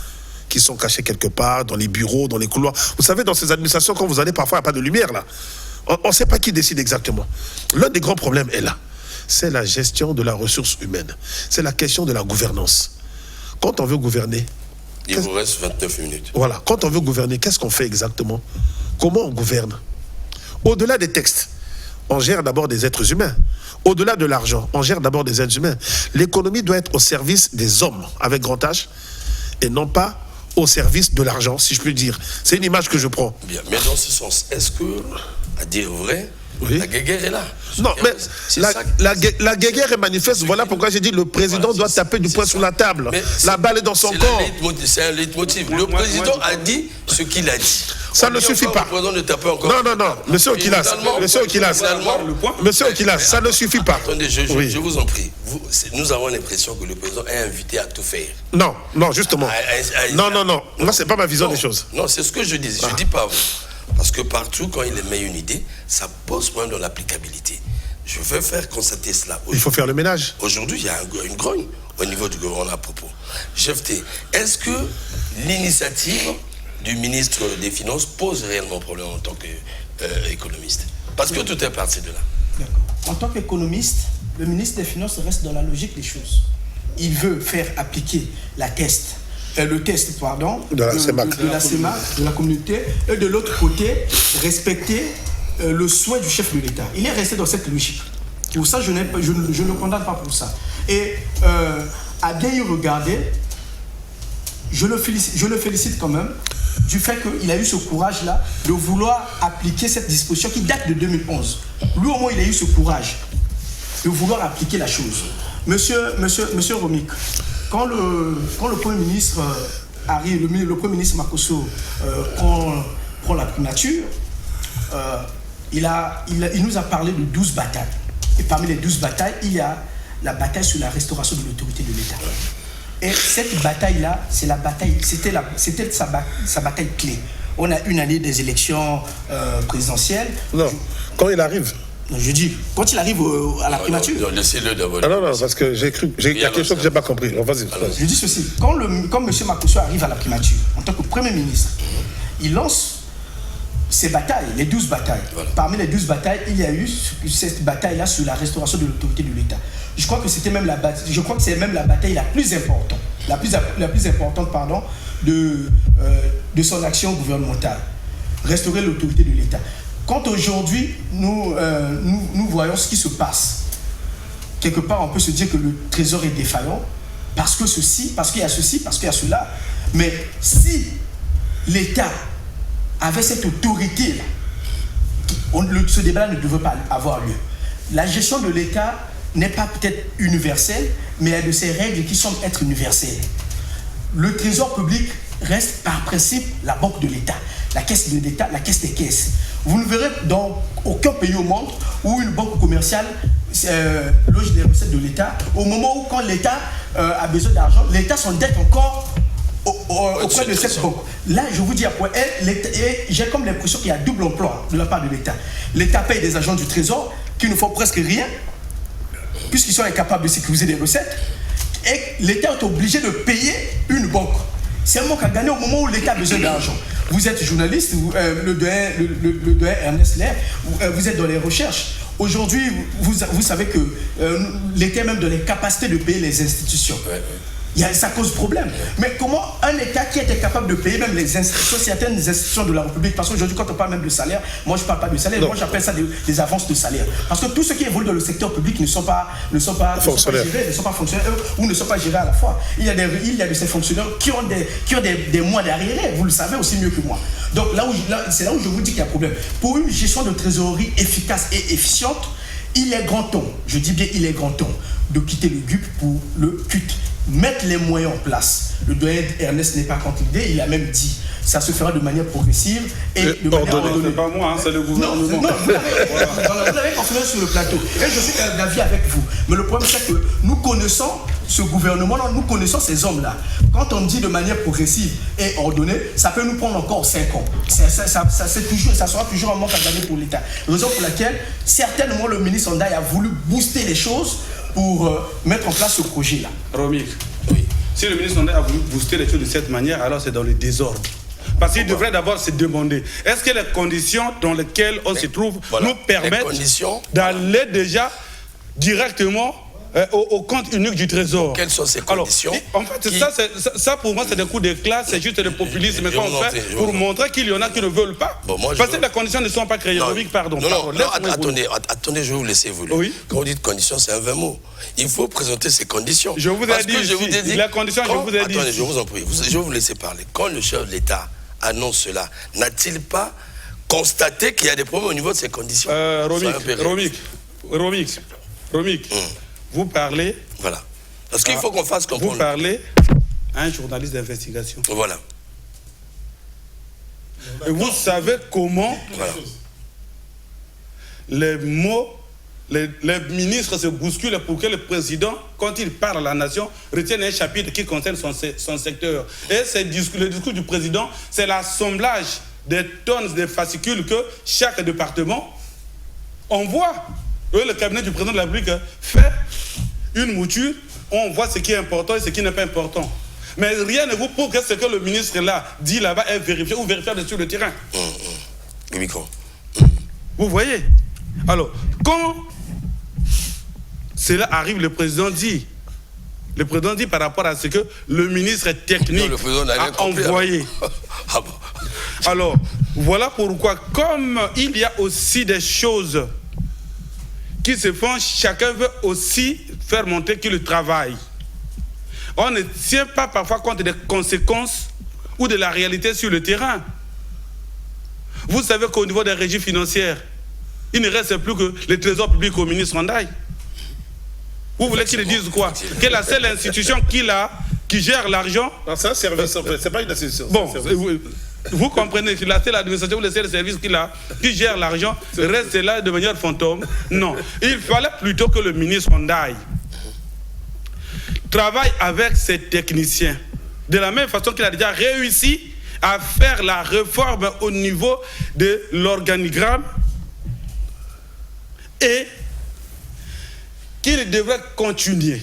qui sont cachés quelque part, dans les bureaux, dans les couloirs. Vous savez, dans ces administrations, quand vous allez, parfois, il n'y a pas de lumière, là. On ne sait pas qui décide exactement. L'un des grands problèmes est là. C'est la gestion de la ressource humaine. C'est la question de la gouvernance. Quand on veut gouverner... Il vous reste 29 minutes. Voilà. Quand on veut gouverner, qu'est-ce qu'on fait exactement? Comment on gouverne? Au-delà des textes, on gère d'abord des êtres humains. Au-delà de l'argent, on gère d'abord des êtres humains. L'économie doit être au service des hommes, avec grand H, et non pas au service de l'argent, si je puis dire. C'est une image que je prends. Bien, mais dans ce sens, est-ce que, à dire vrai, oui, la guéguerre est là? Non, mais la guéguerre est manifeste. Voilà pourquoi j'ai dit le président doit taper du poing sur la table. La balle est dans son corps. C'est un leitmotiv. Le président a dit ce qu'il a dit. Ça ne suffit pas. Non, monsieur Okilas, ça ne suffit pas. Attendez, je vous en prie. Nous avons l'impression que le président est invité à tout faire. Non, justement. Non. Moi, c'est pas ma vision des choses. Non, c'est ce que je dis. Je dis pas vous. Parce que partout, quand il émet une idée, ça pose problème dans l'applicabilité. Je veux faire constater cela. Il faut faire le ménage. Aujourd'hui, il y a une grogne au niveau du gouvernement à propos. JFT, est-ce que l'initiative du ministre des Finances pose réellement problème en tant qu'économiste? Parce que tout est parti de là. D'accord. En tant qu'économiste, le ministre des Finances reste dans la logique des choses. Il veut faire appliquer le test de la CEMAC, de la communauté, et de l'autre côté, respecter le souhait du chef de l'État. Il est resté dans cette logique. Pour ça, je ne condamne pas pour ça. Et à bien y regarder, je le félicite quand même du fait qu'il a eu ce courage-là de vouloir appliquer cette disposition qui date de 2011. Lui, au moins, il a eu ce courage de vouloir appliquer la chose. Monsieur Romik, quand le Premier ministre arrive, le Premier ministre Makosso prend la primature, il nous a parlé de 12 batailles. Et parmi les 12 batailles, il y a la bataille sur la restauration de l'autorité de l'État. Et cette bataille-là, c'était sa bataille clé. On a une année des élections présidentielles. Non, quand il arrive. Je dis, quand il arrive à la primature. Non, laissez-le d'abord. Non, parce que il y a quelque chose que je n'ai pas compris. Vas-y. Je dis ceci, quand M. Makosso arrive à la primature, en tant que Premier ministre, il lance ces batailles, les 12 batailles. Voilà. Parmi les 12 batailles, il y a eu cette bataille-là sur la restauration de l'autorité de l'État. Je crois que c'est même la bataille la plus importante, de son action gouvernementale. Restaurer l'autorité de l'État. Quand aujourd'hui, nous voyons ce qui se passe, quelque part, on peut se dire que le Trésor est défaillant, parce qu'il y a ceci, parce qu'il y a cela. Mais si l'État avait cette autorité-là, ce débat ne devait pas avoir lieu. La gestion de l'État n'est pas peut-être universelle, mais il y a de ces règles qui semblent être universelles. Le Trésor public reste par principe la banque de l'État, la caisse de l'État, la caisse des caisses. Vous ne verrez dans aucun pays au monde où une banque commerciale loge les recettes de l'État. Au moment où, quand l'État a besoin d'argent, l'État s'endette encore auprès de cette banque. Là, je vous dis à point, j'ai comme l'impression qu'il y a double emploi de la part de l'État. L'État paye des agents du Trésor qui ne font presque rien, puisqu'ils sont incapables de sécuriser des recettes, et l'État est obligé de payer une banque. C'est un manque à gagner au moment où l'État a besoin d'argent. Vous êtes journaliste, le doyen Ernest Lair, vous êtes dans les recherches. Aujourd'hui, vous savez que l'État est même dans les capacités de payer les institutions. Ça cause problème. Mais comment un État qui était capable de payer même certaines institutions de la République, parce qu'aujourd'hui quand on parle même de salaire, moi je ne parle pas de salaire, moi j'appelle ça des avances de salaire. Parce que tous ceux qui évoluent dans le secteur public ne sont pas fonctionnaires ou ne sont pas gérés à la fois. Il y a de ces fonctionnaires qui ont des mois d'arriérés, vous le savez aussi mieux que moi. Donc c'est là où je vous dis qu'il y a problème. Pour une gestion de trésorerie efficace et efficiente, il est grand temps, je dis bien il est grand temps, de quitter le GUP pour le CUT. Mettre les moyens en place. Le doyen Ernest n'est pas contre l'idée, il a même dit ça se fera de manière progressive et de manière ordonnée. C'est pas moi, c'est le gouvernement. Non, vous l'avez confirmé sur le plateau. Et je suis d'avis avec vous. Mais le problème, c'est que nous connaissons ce gouvernement-là, nous connaissons ces hommes-là. Quand on dit de manière progressive et ordonnée, ça peut nous prendre encore 5 ans. Ça sera toujours un manque à gagner pour l'État. Raison pour laquelle, certainement, le ministre Ndiaye a voulu booster les choses pour mettre en place ce projet-là. Romik, oui. Si le ministre Ndiaye a voulu booster les choses de cette manière, alors c'est dans le désordre. Parce qu'il devrait d'abord se demander, est-ce que les conditions dans lesquelles on se trouve nous permettent d'aller déjà directement au compte unique du Trésor? Quelles sont ces conditions? Alors, en fait, ça pour moi, c'est des coups d'éclat, c'est juste le populisme qu'on fait pour montrer qu'il y en a qui ne veulent pas. Parce que les conditions ne sont pas créées. Pardon. Attendez, je vais vous laisser évoluer. Oui. Quand vous dites conditions, c'est un vain mot. Il faut présenter ces conditions. Je vous ai dit, les conditions, je vous ai dit. Attendez, je vous en prie, je vais vous laisser parler. Quand le chef de l'État annonce cela, n'a-t-il pas constaté qu'il y a des problèmes au niveau de ces conditions? Romik, vous parlez... Voilà. Parce qu'il faut qu'on fasse comprendre. Vous parlez à un journaliste d'investigation. Voilà. Et vous savez comment les mots, les ministres se bousculent pour que le président, quand il parle à la nation, retienne un chapitre qui concerne son secteur. Et le discours du président, c'est l'assemblage des tonnes de fascicules que chaque département envoie. Le cabinet du président de la République fait une mouture, on voit ce qui est important et ce qui n'est pas important. Mais rien ne vous prouve que ce que le ministre là dit là-bas est vérifié ou vérifiable sur le terrain. Le micro. Vous voyez? Alors, quand cela arrive, le président dit par rapport à ce que le ministre technique a envoyé. Ah bon. Alors, voilà pourquoi, comme il y a aussi des choses qui se font, chacun veut aussi faire montrer qu'il travaille. On ne tient pas parfois compte des conséquences ou de la réalité sur le terrain. Vous savez qu'au niveau des régies financières, il ne reste plus que le trésor public au ministre Ndiaye. Vous voulez qu'il dise quoi? Que la seule institution qui gère l'argent... C'est un service, c'est pas une institution. Bon, vous comprenez, la seule administration ou le seul service qui gère l'argent reste là de manière fantôme. Non. Il fallait plutôt que le ministre Ndiaye travaille avec ses techniciens. De la même façon qu'il a déjà réussi à faire la réforme au niveau de l'organigramme et qu'il devrait continuer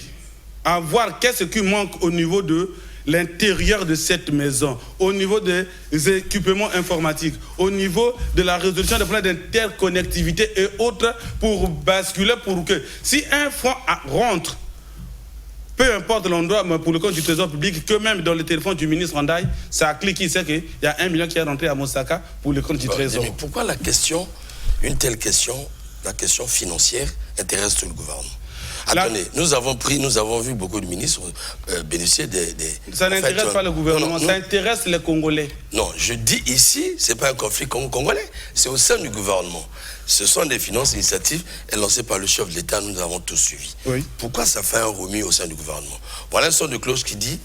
à voir qu'est-ce qui manque au niveau de l'intérieur de cette maison, au niveau des équipements informatiques, au niveau de la résolution des problèmes d'interconnectivité et autres pour basculer pour que si un fonds rentre, peu importe l'endroit, mais pour le compte du Trésor public, que même dans le téléphone du ministre Ndiaye, ça clique, il sait qu'il y a 1 million qui est rentré à Mosaka pour le compte du Trésor. Mais pourquoi une telle question, la question financière, intéresse tout le gouvernement? Attendez, nous avons vu beaucoup de ministres bénéficier des... Ça n'intéresse pas le gouvernement, ça intéresse les Congolais. Non, je dis ici, ce n'est pas un conflit congolais, c'est au sein du gouvernement. Ce sont des finances initiatives lancées par le chef de l'État, nous avons tous suivi. Oui. Pourquoi ça fait un remis au sein du gouvernement? Voilà un son de cloche qui dit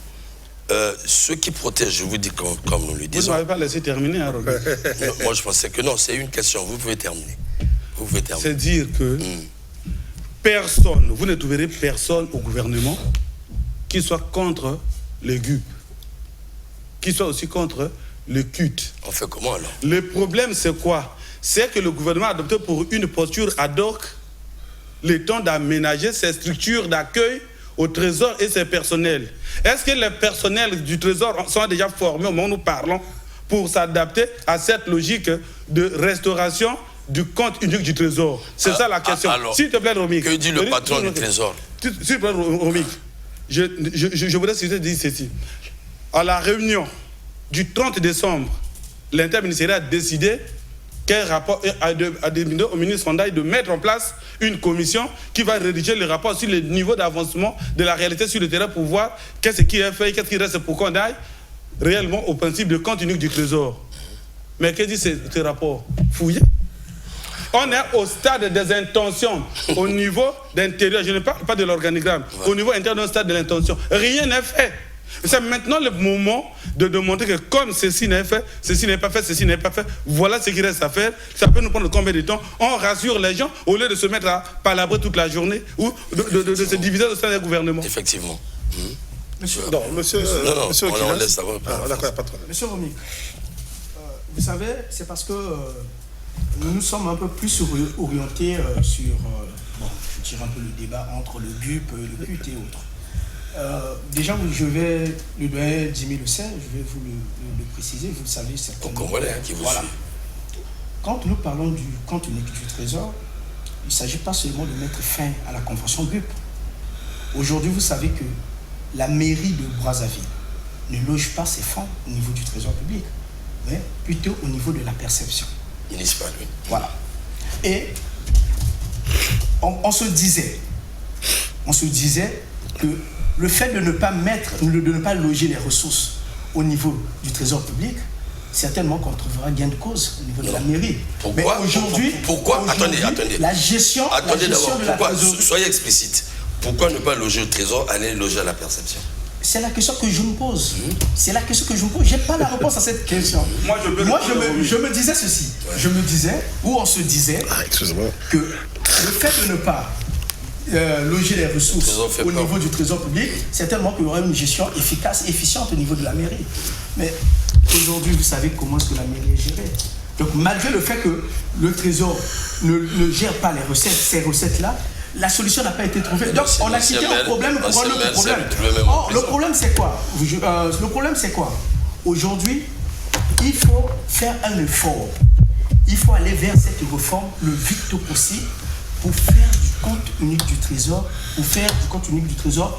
ceux qui protègent, je vous dis comme nous le disons... Vous ne m'avez pas laissé terminer, hein, Robert? Moi, je pensais que non, c'est une question, vous pouvez terminer. C'est dire que... Personne, vous ne trouverez personne au gouvernement qui soit contre le GUP, qui soit aussi contre le CUT. On fait comment alors? Le problème c'est quoi? C'est que le gouvernement a adopté pour une posture ad hoc le temps d'aménager ses structures d'accueil au Trésor et ses personnels. Est-ce que les personnels du Trésor sont déjà formés au moment où nous parlons pour s'adapter à cette logique de restauration du compte unique du Trésor? C'est ça la question. S'il te plaît, Romik. Que dit le patron du Trésor? S'il te plaît, Romik. je voudrais dire ceci. À la réunion du 30 décembre, l'interministériel a décidé quel rapport a demandé au ministre Fondaï de mettre en place une commission qui va rédiger le rapport sur le niveau d'avancement de la réalité sur le terrain pour voir qu'est-ce qui est fait, qu'est-ce qui reste pour qu'on aille réellement au principe de compte unique du Trésor. Mais que dit ce rapport? Fouillé. On est au stade des intentions, au niveau d'intérieur, je ne parle pas de l'organigramme, au niveau intérieur, au stade de l'intention. Rien n'est fait. C'est maintenant le moment de montrer que comme ceci n'est fait, ceci n'est pas fait, ceci n'est pas fait, voilà ce qui reste à faire. Ça peut nous prendre combien de temps? On rassure les gens au lieu de se mettre à palabrer toute la journée ou de se diviser au sein du gouvernement. Effectivement. Monsieur, non, monsieur, monsieur on laisse savoir. D'accord, pas de problème. Monsieur Romic, vous savez, c'est parce que nous sommes un peu plus orientés sur, je dirais un peu le débat entre le GUP, le CUT et autres. Déjà, je vais, le doyen Jimmy le sait, je vais vous le préciser, vous le savez certainement. Au Congolais qui vous suit. Quand nous parlons du compte unique du Trésor, il ne s'agit pas seulement de mettre fin à la convention GUP. Aujourd'hui, vous savez que la mairie de Brazzaville ne loge pas ses fonds au niveau du Trésor public, mais plutôt au niveau de la perception. Municipal, oui. Voilà. Et on se disait que le fait de ne pas loger les ressources au niveau du Trésor public, certainement qu'on trouvera gain de cause au niveau de la mairie. Pourquoi? Mais aujourd'hui, attendez. La gestion de la trésorerie. Soyez explicite. Pourquoi ne pas loger au Trésor, aller loger à la perception? C'est la question que je me pose. C'est la question que je me pose. Je n'ai pas la réponse à cette question. Moi, je me disais ceci. Ouais. Je me disais, ou on se disait, que le fait de ne pas loger les ressources au niveau du Trésor public, c'est tellement qu'il y aurait une gestion efficace, efficiente au niveau de la mairie. Mais aujourd'hui, vous savez comment est-ce que la mairie est gérée. Donc, malgré le fait que le Trésor ne gère pas les recettes, ces recettes-là, la solution n'a pas été trouvée. Donc, on a quitté un problème pour un autre problème. Or, le problème, c'est quoi? Le problème, c'est quoi? Aujourd'hui, il faut faire un effort. Il faut aller vers cette réforme le vite tôt possible pour faire du compte unique du Trésor,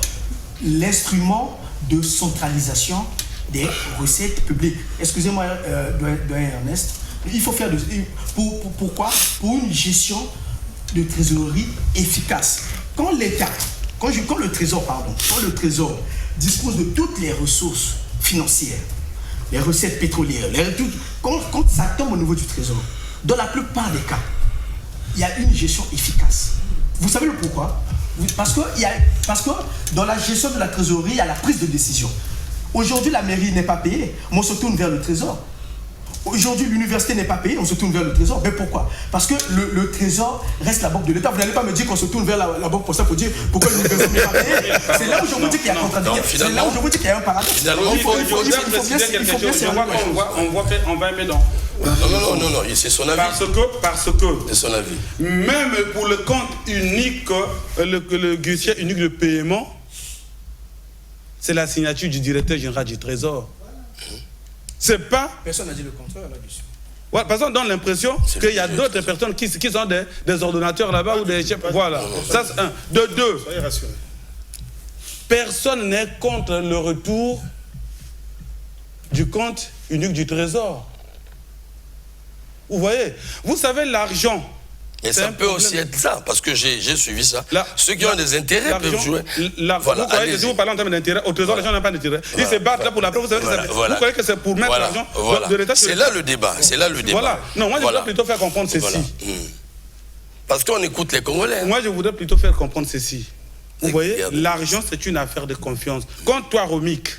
l'instrument de centralisation des recettes publiques. Excusez-moi, doyen Ernest. Il faut faire pourquoi? Pour une gestion de trésorerie efficace. Quand le Trésor dispose de toutes les ressources financières, les recettes pétrolières, quand ça tombe au niveau du Trésor, dans la plupart des cas, il y a une gestion efficace. Vous savez le pourquoi? Parce que dans la gestion de la trésorerie, il y a la prise de décision. Aujourd'hui, la mairie n'est pas payée, mais on se tourne vers le Trésor. Aujourd'hui, l'université n'est pas payée, on se tourne vers le Trésor. Mais pourquoi? Parce que le Trésor reste la banque de l'État. Vous n'allez pas me dire qu'on se tourne vers la banque postale pour dire pourquoi l'université n'est pas payée. C'est là où je vous dis qu'il y a un contradiction. C'est là où je vous dis qu'il y a un paradoxe. Il faut bien se rendre compte. On va mettre dans... Non, c'est son avis. Parce que c'est son avis. Même pour le compte unique, le guichet unique de paiement, c'est la signature du directeur général du Trésor. C'est pas... Personne n'a dit le contraire là-dessus. Ouais, parce qu'on donne l'impression qu'il y a d'autres personnes qui sont des ordonnateurs là-bas ou des chefs. Voilà. Ça, c'est un. De deux. Soyez rassurés. Personne n'est contre le retour du compte unique du Trésor. Vous voyez? Vous savez, l'argent... Et ça peut aussi être ça, parce que j'ai suivi ça. Ceux qui ont des intérêts peuvent jouer. Voilà, vous croyez que si vous parlez en termes d'intérêt, au Trésor, les gens n'ont pas d'intérêt. Ils se battent là pour la preuve, vous croyez que c'est pour mettre l'argent de l'État? C'est là le débat. Voilà. Non, moi je voudrais plutôt faire comprendre ceci. Parce qu'on écoute les Congolais. Moi je voudrais plutôt faire comprendre ceci. Vous voyez, l'argent c'est une affaire de confiance. Quand toi, Romic,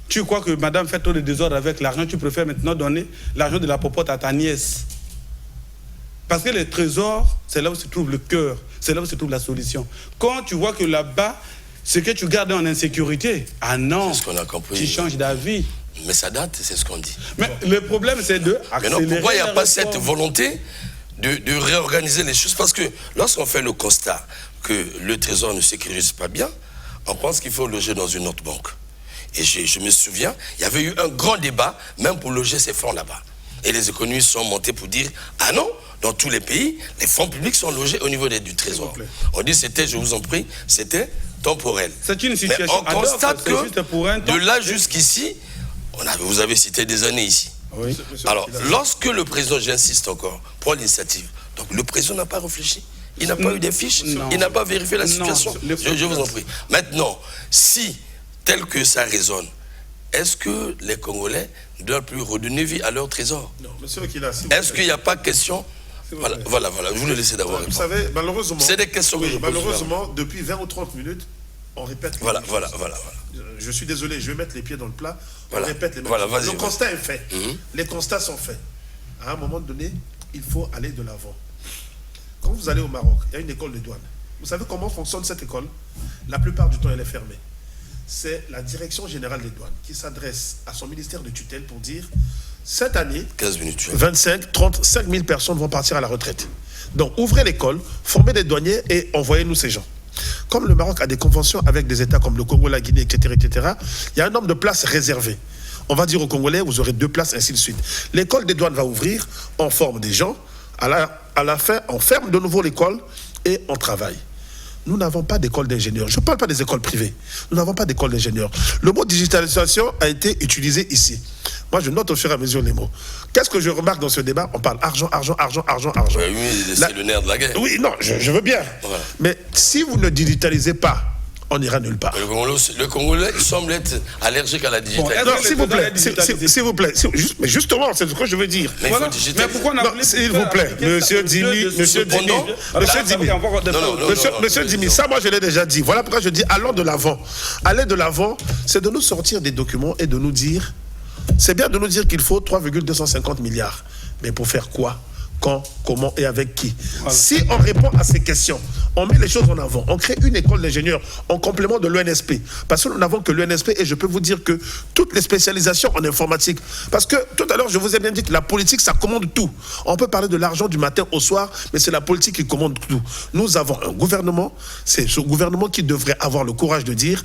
tu crois que madame fait trop de désordre avec l'argent, tu préfères maintenant donner l'argent de la popote à ta nièce. Parce que les trésors, c'est là où se trouve le cœur, c'est là où se trouve la solution. Quand tu vois que là-bas, ce que tu gardes en insécurité, ah non, ce qu'on a compris, tu changes d'avis. Mais ça date, c'est ce qu'on dit. Mais le problème, c'est de accélérer. Mais non, pourquoi il n'y a pas cette volonté de réorganiser les choses? Parce que lorsqu'on fait le constat que le trésor ne sécurise pas bien, on pense qu'il faut loger dans une autre banque. Et je me souviens, il y avait eu un grand débat, même pour loger ces fonds là-bas. Et les économistes sont montés pour dire, ah non, dans tous les pays, les fonds publics sont logés au niveau du trésor. On dit c'était, je vous en prie, c'était temporelle. C'est une situation mais on constate que juste pour un temps. De là jusqu'ici, vous avez cité des années ici. Oui. Alors, lorsque le président, j'insiste encore, prend l'initiative, donc le président n'a pas réfléchi. Il n'a pas eu des fiches, il n'a pas vérifié la situation. Je vous en prie. Maintenant, si, tel que ça résonne, est-ce que les Congolais ne doivent plus redonner vie à leur trésor? Non, monsieur Okila, est-ce qu'il n'y a pas question? Voilà, je vous le laisse d'abord répondre. Vous savez, malheureusement, c'est des questions que je pose. Malheureusement, depuis 20 ou 30 minutes, on répète les mêmes voilà. Je suis désolé, je vais mettre les pieds dans le plat. On répète les mêmes choses. Le constat est fait. Les constats sont faits. À un moment donné, il faut aller de l'avant. Quand vous allez au Maroc, il y a une école de douane. Vous savez comment fonctionne cette école? La plupart du temps, elle est fermée. C'est la direction générale des douanes qui s'adresse à son ministère de tutelle pour dire cette année, 15 minutes, 25, 35 000 personnes vont partir à la retraite. Donc, ouvrez l'école, formez des douaniers et envoyez-nous ces gens. Comme le Maroc a des conventions avec des États comme le Congo, la Guinée, etc., il y a un nombre de places réservées. On va dire aux Congolais, vous aurez 2 places, ainsi de suite. L'école des douanes va ouvrir, on forme des gens, à la fin, on ferme de nouveau l'école et on travaille. Nous n'avons pas d'école d'ingénieurs. Je ne parle pas des écoles privées. Nous n'avons pas d'école d'ingénieurs. Le mot digitalisation a été utilisé ici. Moi, je note au fur et à mesure les mots. Qu'est-ce que je remarque dans ce débat? On parle argent. Oui, c'est le nerf de la guerre. Oui, non, je veux bien. Voilà. Mais si vous ne digitalisez pas, on n'ira nulle part. Le Congolais semble être allergique à la digitalisation. Non, s'il vous plaît. Mais justement, c'est ce que je veux dire. Mais, voilà. Mais pourquoi s'il vous plaît, monsieur Dimi, ça, moi, je l'ai déjà dit. Voilà pourquoi je dis, allons de l'avant. Aller de l'avant, c'est de nous sortir des documents et de nous dire, c'est bien de nous dire qu'il faut 3,250 milliards. Mais pour faire quoi? Quand, comment et avec qui? Voilà. Si on répond à ces questions, on met les choses en avant, on crée une école d'ingénieurs en complément de l'ENSP. Parce que nous n'avons que l'ENSP et je peux vous dire que toutes les spécialisations en informatique, parce que tout à l'heure je vous ai bien dit que la politique ça commande tout. On peut parler de l'argent du matin au soir, mais c'est la politique qui commande tout. Nous avons un gouvernement, c'est ce gouvernement qui devrait avoir le courage de dire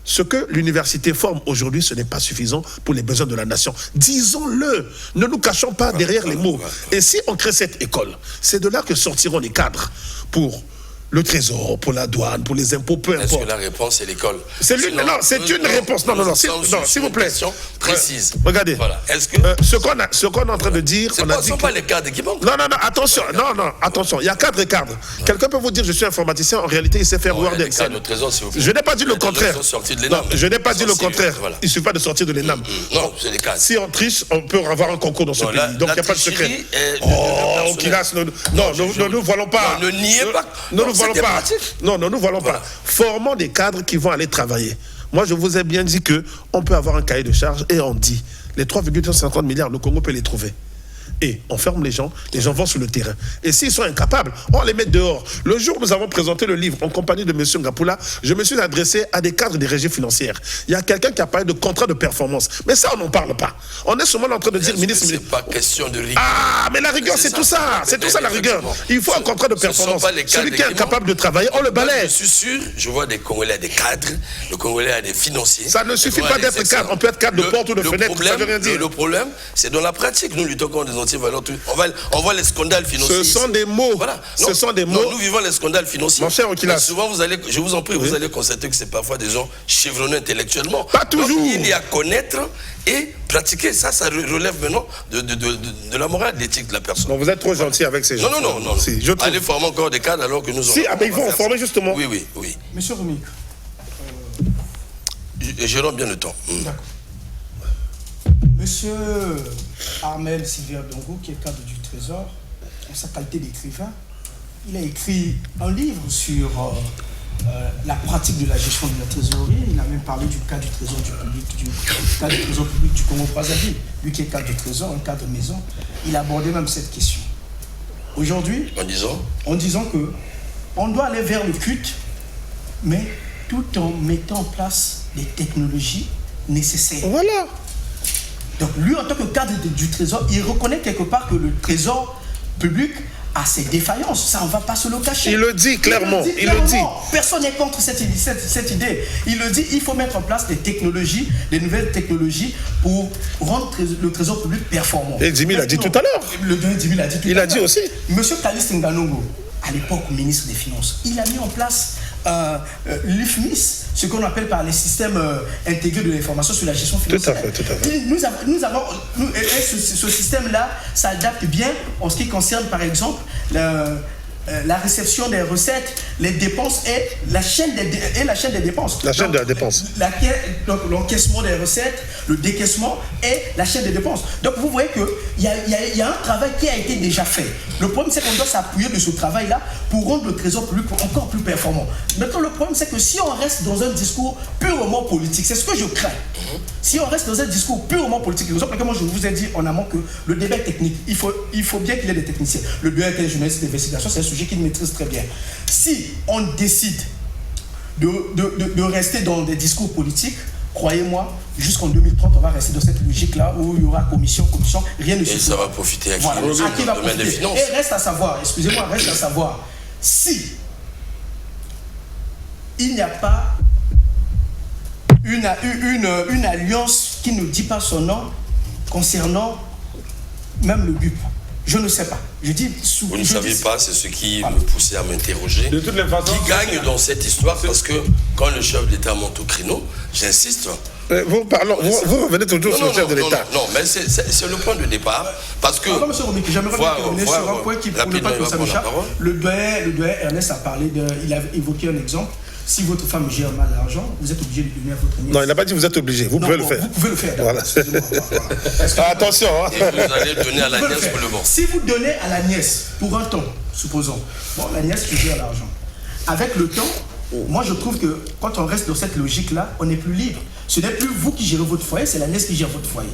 ce que l'université forme aujourd'hui, ce n'est pas suffisant pour les besoins de la nation. Disons-le, ne nous cachons pas derrière les mots. Et si on crée cette école, c'est de là que sortiront les cadres pour le trésor, pour la douane, pour les impôts, peu importe. Est-ce que la réponse est l'école? C'est une réponse. Non, s'il vous plaît. Précise. Regardez. Voilà. Est-ce que ce qu'on est en train de dire, ce ne sont pas les cadres qui manquent. Non, attention. Il y a cadre et cadre. Quelqu'un peut vous dire je suis informaticien, en réalité il sait faire Word et Excel. Je n'ai pas dit le contraire. Je n'ai pas dit le contraire. Il suffit pas de sortir de l'ENAM. Non, c'est les cadres. Si on triche, on peut avoir un concours dans ce pays. Donc il n'y a pas de secret. Non, ne nous voilons pas. Ne niez pas. Non, nous voilons pas. Formons des cadres qui vont aller travailler. Moi, je vous ai bien dit qu'on peut avoir un cahier de charge et on dit les 3,50 milliards, le Congo peut les trouver. Et on ferme les gens vont sur le terrain. Et s'ils sont incapables, on les met dehors. Le jour où nous avons présenté le livre en compagnie de M. Ngapula, je me suis adressé à des cadres des régies financières. Il y a quelqu'un qui a parlé de contrat de performance. Mais ça, on n'en parle pas. On est seulement en train de dire, ministre... C'est pas question de rigueur. Ah, mais la rigueur, c'est tout ça. C'est tout ça, la rigueur. Il faut un contrat de performance. Celui qui est incapable de travailler, on le balaie. Je suis sûr, je vois des Congolais, des cadres, le Congolais a des financiers. Ça ne suffit pas d'être cadre. On peut être cadre de porte ou de fenêtre, ça veut rien dire. Le problème, c'est dans la pratique. Nous luttons contre des antivaleurs. On voit les scandales financiers. Ce sont des mots. Voilà. Ce sont des mots. Nous vivons les scandales financiers. Mon cher Okilas. Souvent, je vous en prie, vous allez constater que c'est parfois des gens chevronnés intellectuellement. Pas toujours. Donc, il y a connaître et pratiquer. Ça relève maintenant de la morale, de l'éthique de la personne. Non, vous êtes trop gentil avec ces gens. Non. Si, allez former encore des cadres alors que nous ils vont en former justement. Oui. Monsieur Romic. Gérons bien le temps. D'accord. Monsieur Armel Sylvain Dongo, qui est cadre du Trésor, en sa qualité d'écrivain, il a écrit un livre sur la pratique de la gestion de la trésorerie. Il a même parlé du cas du Trésor public du Congo-Brazzaville. Lui qui est cadre du Trésor, un cadre de maison, il a abordé même cette question. Aujourd'hui, en disant que on doit aller vers le culte, mais tout en mettant en place les technologies nécessaires. Voilà. Donc lui, en tant que cadre du Trésor, il reconnaît quelque part que le Trésor public a ses défaillances. Ça, on ne va pas se le cacher. Il le dit clairement. Personne n'est contre cette idée. Il le dit, il faut mettre en place des nouvelles technologies pour rendre le Trésor public performant. Et Dimi l'a dit tout à l'heure. Dimi l'a dit tout à l'heure. Il a dit aussi. Monsieur Calixte Nganongo, à l'époque ministre des Finances, il a mis en place l'UFMIS, ce qu'on appelle par les systèmes intégrés de l'information sur la gestion financière. Tout à fait. Ce système-là s'adapte bien en ce qui concerne, par exemple, la réception des recettes, les dépenses et la chaîne des dépenses. La chaîne de la dépense. Donc l'encaissement des recettes, le décaissement et la chaîne des dépenses. Donc vous voyez qu'il y a un travail qui a été déjà fait. Le problème, c'est qu'on doit s'appuyer de ce travail-là pour rendre le trésor public encore plus performant. Maintenant, le problème, c'est que si on reste dans un discours purement politique, c'est ce que je crains. Si on reste dans un discours purement politique, par exemple, moi je vous ai dit en amont que le débat est technique. Il faut bien qu'il y ait des techniciens. Le débat est un journaliste d'investigation, c'est un sujet qu'il maîtrise très bien. Si on décide de rester dans des discours politiques, croyez-moi, jusqu'en 2030, on va rester dans cette logique-là où il y aura commission, rien ne suffira. Et ça va profiter à qui? Voilà. À qui va le domaine des profiter. finances. Et reste à savoir, si il n'y a pas une alliance qui ne dit pas son nom concernant même le BUP. Je ne sais pas. Je dis vous ne savez pas, c'est ce qui me poussait à m'interroger. De toutes les façons, qui gagne dans cette histoire? Parce que quand le chef de l'État monte au créneau, j'insiste. Vous revenez toujours sur le chef de l'État. Non, mais c'est le point de départ. Parce que. Monsieur Romik, j'aimerais bien terminer sur un point qui, pour ne pas que ça m'échappe. Le doyen Ernest a parlé il a évoqué un exemple. Si votre femme gère mal l'argent, vous êtes obligé de donner à votre nièce. Non, il n'a pas dit que vous êtes obligé. Vous pouvez le faire. Vous pouvez le faire. Voilà. Attention. Hein. Et vous allez donner à la nièce pour le bon. Si vous donnez à la nièce, pour un temps, supposons, la nièce qui gère l'argent, avec le temps, moi je trouve que quand on reste dans cette logique-là, on n'est plus libre. Ce n'est plus vous qui gérez votre foyer, c'est la nièce qui gère votre foyer.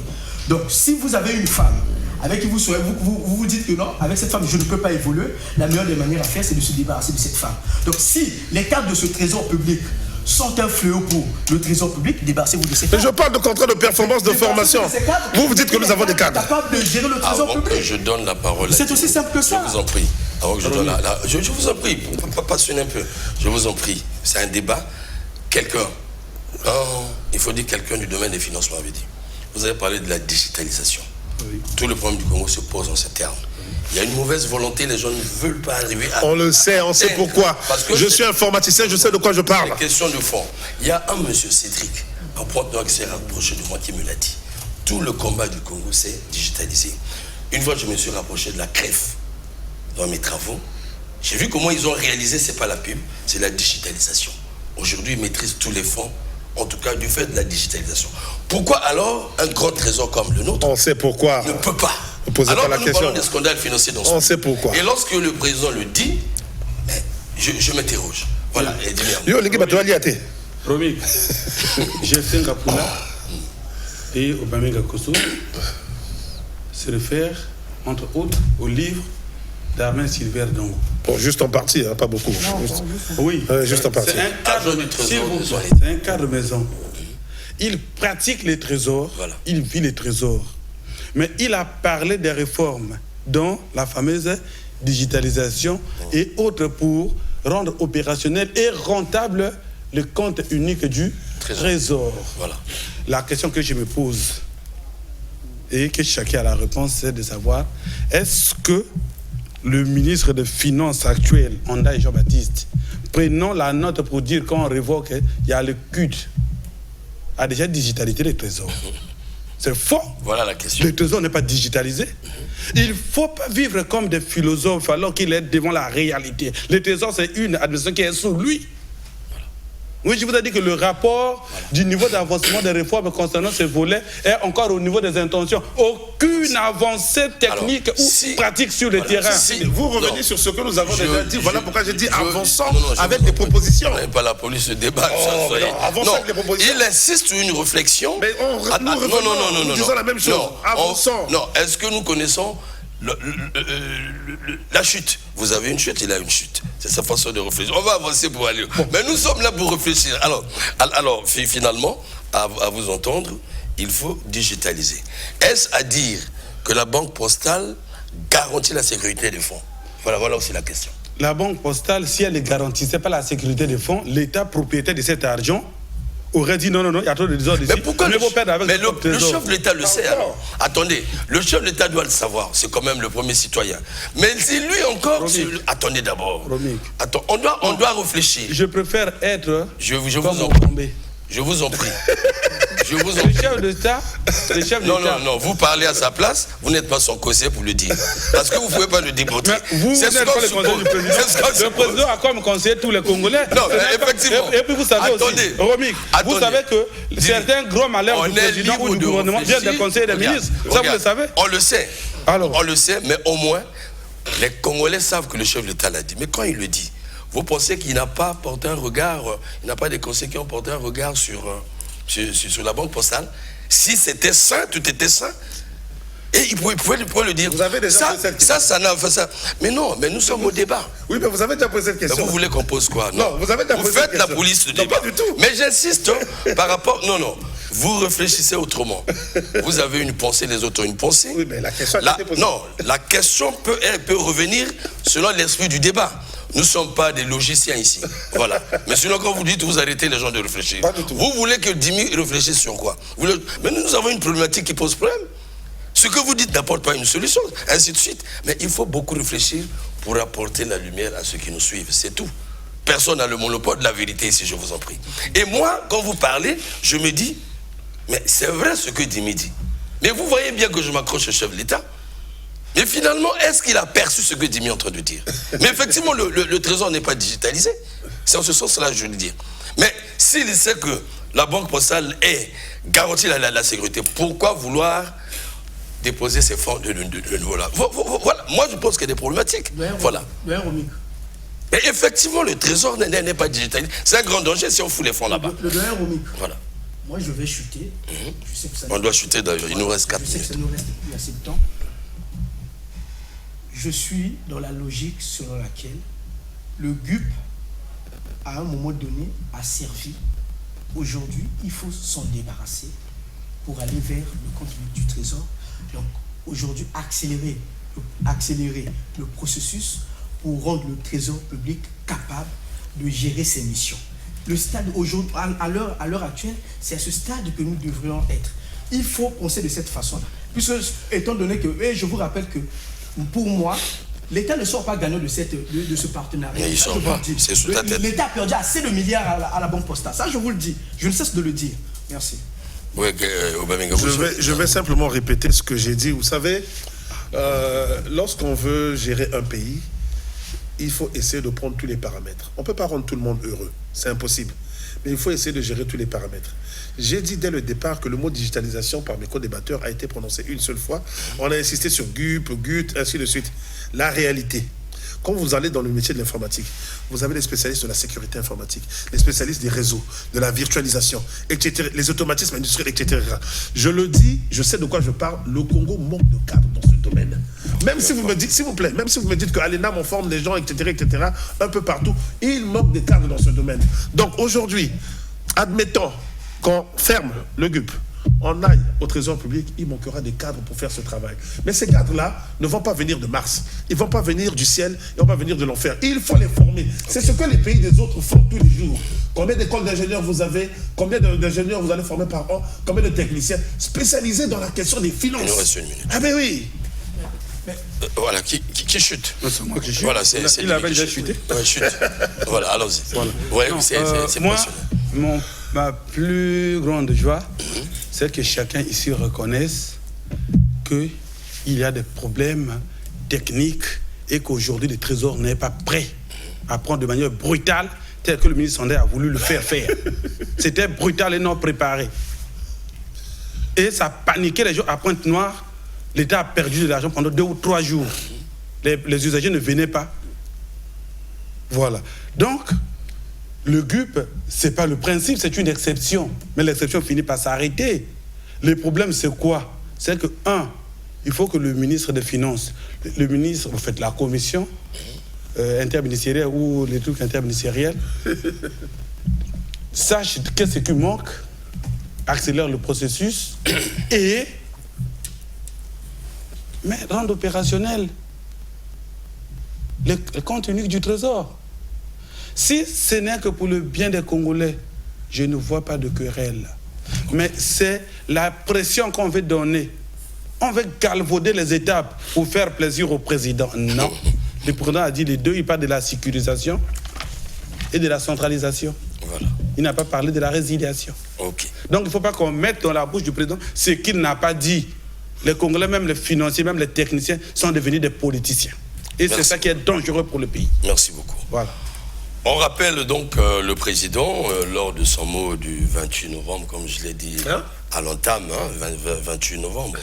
Donc si vous avez une femme avec qui vous dites que non, avec cette femme je ne peux pas évoluer, la meilleure des manières à faire c'est de se débarrasser de cette femme. Donc si les cadres de ce trésor public sont un fléau pour le trésor public, débarrassez-vous de ces cadres. Mais je parle de contrat de performance de formation. Vous dites que nous avons des cadres. Capable de gérer le trésor public. Que je donne la parole. C'est aussi simple que ça. Je vous en prie. Avant que je donne je vous en prie, pas passionner un peu. Je vous en prie. C'est un débat. Il faut dire quelqu'un du domaine des financements avait dit. Vous avez parlé de la digitalisation. Oui. Tout le problème du Congo se pose en ces termes. Il y a une mauvaise volonté, les gens ne veulent pas arriver à... On le sait, on sait pourquoi. Parce que je suis informaticien, je sais de quoi je parle. C'est question de fond. Il y a un monsieur Cédric, un Pointe-Noire qui s'est rapproché de moi qui me l'a dit. Tout le combat du Congo, c'est digitalisé. Une fois, je me suis rapproché de la CREF dans mes travaux. J'ai vu comment ils ont réalisé, c'est pas la pub, c'est la digitalisation. Aujourd'hui, ils maîtrisent tous les fonds, en tout cas du fait de la digitalisation. Pourquoi alors un grand trésor comme le nôtre on sait pourquoi. Ne peut pas. Ne posez alors pas la nous question. parlons des scandales financiers dans ce on sait pourquoi. Et lorsque le président le dit, je m'interroge. Voilà. Yo, les gars, tu vas l'y aller. Romik, j'ai fait un Kapuna et Obamega Koso se réfère, entre autres, au livre d'Armin Silver Dongo. Bon, juste en partie, hein, pas beaucoup. Oui, juste en partie. C'est un cadre de maison. Il pratique les trésors, voilà. Il vit les trésors. Mais il a parlé des réformes, dont la fameuse digitalisation et autres pour rendre opérationnel et rentable le compte unique du trésor. Voilà. La question que je me pose et que chacun a la réponse, c'est de savoir est-ce que le ministre des Finances actuel, Honda et Jean-Baptiste, prenons la note pour dire qu'on révoque, il y a le CUD, a déjà digitalisé les trésors. C'est faux. Voilà la question. Le trésor n'est pas digitalisé. Il ne faut pas vivre comme des philosophes alors qu'il est devant la réalité. Le trésor, c'est une administration qui est sous lui. Oui, je vous ai dit que le rapport du niveau d'avancement des réformes concernant ce volet est encore au niveau des intentions. Aucune avancée technique ou pratique sur le terrain. Si vous revenez sur ce que nous avons déjà dit, voilà pourquoi j'ai dit avançons avec des propositions. On n'est pas là pour lui se débattre. Avançons avec des propositions. Il insiste sur une réflexion. Mais nous disons la même chose. Avançons. Non, est-ce que nous connaissons la chute? Vous avez une chute, il a une chute. C'est sa façon de réfléchir. On va avancer pour aller. Mais nous sommes là pour réfléchir. Alors finalement, à vous entendre, il faut digitaliser. Est-ce à dire que la banque postale garantit la sécurité des fonds? Voilà aussi la question. La banque postale, si elle ne garantissait pas la sécurité des fonds, l'État propriétaire de cet argent aurait dit non, il y a trop de désordre ici. Mais pourquoi le chef de l'État le sait alors. Attendez, le chef de l'État doit le savoir, c'est quand même le premier citoyen. Mais si lui encore... Attendez d'abord. On doit réfléchir. Je préfère être... Je vous en prie. Je vous en prie. Je vous en prie. Le chef d'État, non, vous parlez à sa place, vous n'êtes pas son conseiller pour le dire. Parce que vous ne pouvez pas le démontrer. Vous n'êtes pas le conseiller du président. Le président a comme conseiller tous les Congolais. Non, mais effectivement. Et puis vous savez aussi, Romik, vous savez que certains gros malheurs du président ou du gouvernement viennent des conseillers des ministres. Ça, vous le savez? On le sait. On le sait, mais au moins, les Congolais savent que le chef de l'État l'a dit. Mais quand il le dit, vous pensez qu'il n'a pas porté un regard, il n'a pas des conseillers qui ont porté un regard sur la banque postale? Si c'était sain, tout était sain. Et il pouvait le dire. Vous avez déjà posé cette question. Ça n'a fait ça. Mais non, mais nous sommes au débat. Oui, mais vous avez déjà posé cette question. Mais vous voulez qu'on pose quoi? Non, vous avez déjà posé cette question. Vous faites la police de débat. Non, pas du tout. Mais j'insiste par rapport... Non. Vous réfléchissez autrement. Vous avez une pensée, les autres ont une pensée. Oui, mais la question a été posée. Non, la question peut revenir selon l'esprit du débat. Nous ne sommes pas des logiciens ici. Voilà. Mais sinon, quand vous dites, vous arrêtez les gens de réfléchir. Pas du tout. Vous voulez que Dimi réfléchisse sur quoi? Mais nous avons une problématique qui pose problème. Ce que vous dites n'apporte pas une solution, ainsi de suite. Mais il faut beaucoup réfléchir pour apporter la lumière à ceux qui nous suivent. C'est tout. Personne n'a le monopole de la vérité ici, je vous en prie. Et moi, quand vous parlez, je me dis, mais c'est vrai ce que Dimi dit. Mais vous voyez bien que je m'accroche au chef de l'État. Mais finalement, est-ce qu'il a perçu ce que Dimi est en train de dire? Mais effectivement, le trésor n'est pas digitalisé. C'est en ce sens-là que je veux le dire. Mais s'il sait que la banque postale garantit la sécurité, pourquoi vouloir déposer ces fonds de niveau-là? Voilà. Moi, je pense qu'il y a des problématiques. Voilà. Mais effectivement, le trésor n'est pas digitalisé. C'est un grand danger si on fout les fonds là-bas. Voilà. Moi, je vais chuter. Je sais que ça on doit chuter d'ailleurs. Il nous reste 4 minutes. Je sais que ça nous reste plus assez de temps. Je suis dans la logique selon laquelle le GUP, à un moment donné, a servi. Aujourd'hui, il faut s'en débarrasser pour aller vers le compte du Trésor. Donc, aujourd'hui, accélérer le processus pour rendre le Trésor public capable de gérer ses missions. Le stade aujourd'hui, à l'heure actuelle, c'est à ce stade que nous devrions être. Il faut penser de cette façon-là. Puisque, étant donné que, et je vous rappelle que, pour moi, l'État ne sort pas gagnant de ce partenariat. Mais il ne sort pas, c'est sous ta tête. L'État a perdu assez de milliards à la banque postale. Ça, je vous le dis. Je ne cesse de le dire. Merci. Oui, je vais simplement répéter ce que j'ai dit. Vous savez, lorsqu'on veut gérer un pays, il faut essayer de prendre tous les paramètres. On ne peut pas rendre tout le monde heureux. C'est impossible. Mais il faut essayer de gérer tous les paramètres. J'ai dit dès le départ que le mot digitalisation par mes co-débatteurs a été prononcé une seule fois. On a insisté sur GUP, GUT, ainsi de suite. La réalité, quand vous allez dans le métier de l'informatique, vous avez les spécialistes de la sécurité informatique, les spécialistes des réseaux, de la virtualisation, etc., les automatismes industriels, etc. Je le dis, je sais de quoi je parle, le Congo manque de cadres dans ce domaine. Même si vous me dites, s'il vous plaît, même si vous me dites qu'à l'ENAM on forme des gens, etc., un peu partout, il manque de cadres dans ce domaine. Donc aujourd'hui, admettons qu'on ferme le GUP, on aille au Trésor public, il manquera des cadres pour faire ce travail. Mais ces cadres-là ne vont pas venir de Mars. Ils ne vont pas venir du ciel, ils ne vont pas venir de l'enfer. Il faut les former. C'est ce que les pays des autres font tous les jours. Combien d'écoles d'ingénieurs vous avez? Combien d'ingénieurs vous allez former par an? Combien de techniciens spécialisés dans la question des finances? Il nous reste 1 minute. Ah ben oui. Voilà, qui chute? C'est moi qui chute. Voilà, il avait déjà chuté. Oui, chute. Voilà, allons-y. Voilà. Ouais, c'est moi, ma plus grande joie, c'est que chacun ici reconnaisse qu'il y a des problèmes techniques et qu'aujourd'hui le Trésor n'est pas prêt à prendre de manière brutale tel que le ministre Sandé a voulu le faire. C'était brutal et non préparé. Et ça paniquait les gens à Pointe-Noire. L'État a perdu de l'argent pendant 2 ou 3 jours. Les usagers ne venaient pas. Voilà. Donc, le GUP, ce n'est pas le principe, c'est une exception. Mais l'exception finit par s'arrêter. Le problème, c'est quoi? C'est que, il faut que le ministre des Finances, le ministre, vous faites la commission interministérielle ou les trucs interministériels, sache qu'est-ce qui manque, accélère le processus et rendre opérationnel le compte unique du Trésor. Si ce n'est que pour le bien des Congolais, je ne vois pas de querelle. Mais c'est la pression qu'on veut donner. On veut galvauder les étapes pour faire plaisir au président. Non. Le président a dit les deux, il parle de la sécurisation et de la centralisation. Voilà. Il n'a pas parlé de la résiliation. Okay. Donc il ne faut pas qu'on mette dans la bouche du président ce qu'il n'a pas dit. Les Congolais, même les financiers, même les techniciens, sont devenus des politiciens. Et c'est ça qui est dangereux pour le pays. Merci beaucoup. Voilà. On rappelle donc le président, lors de son mot du 28 novembre, comme je l'ai dit à l'entame, 28 novembre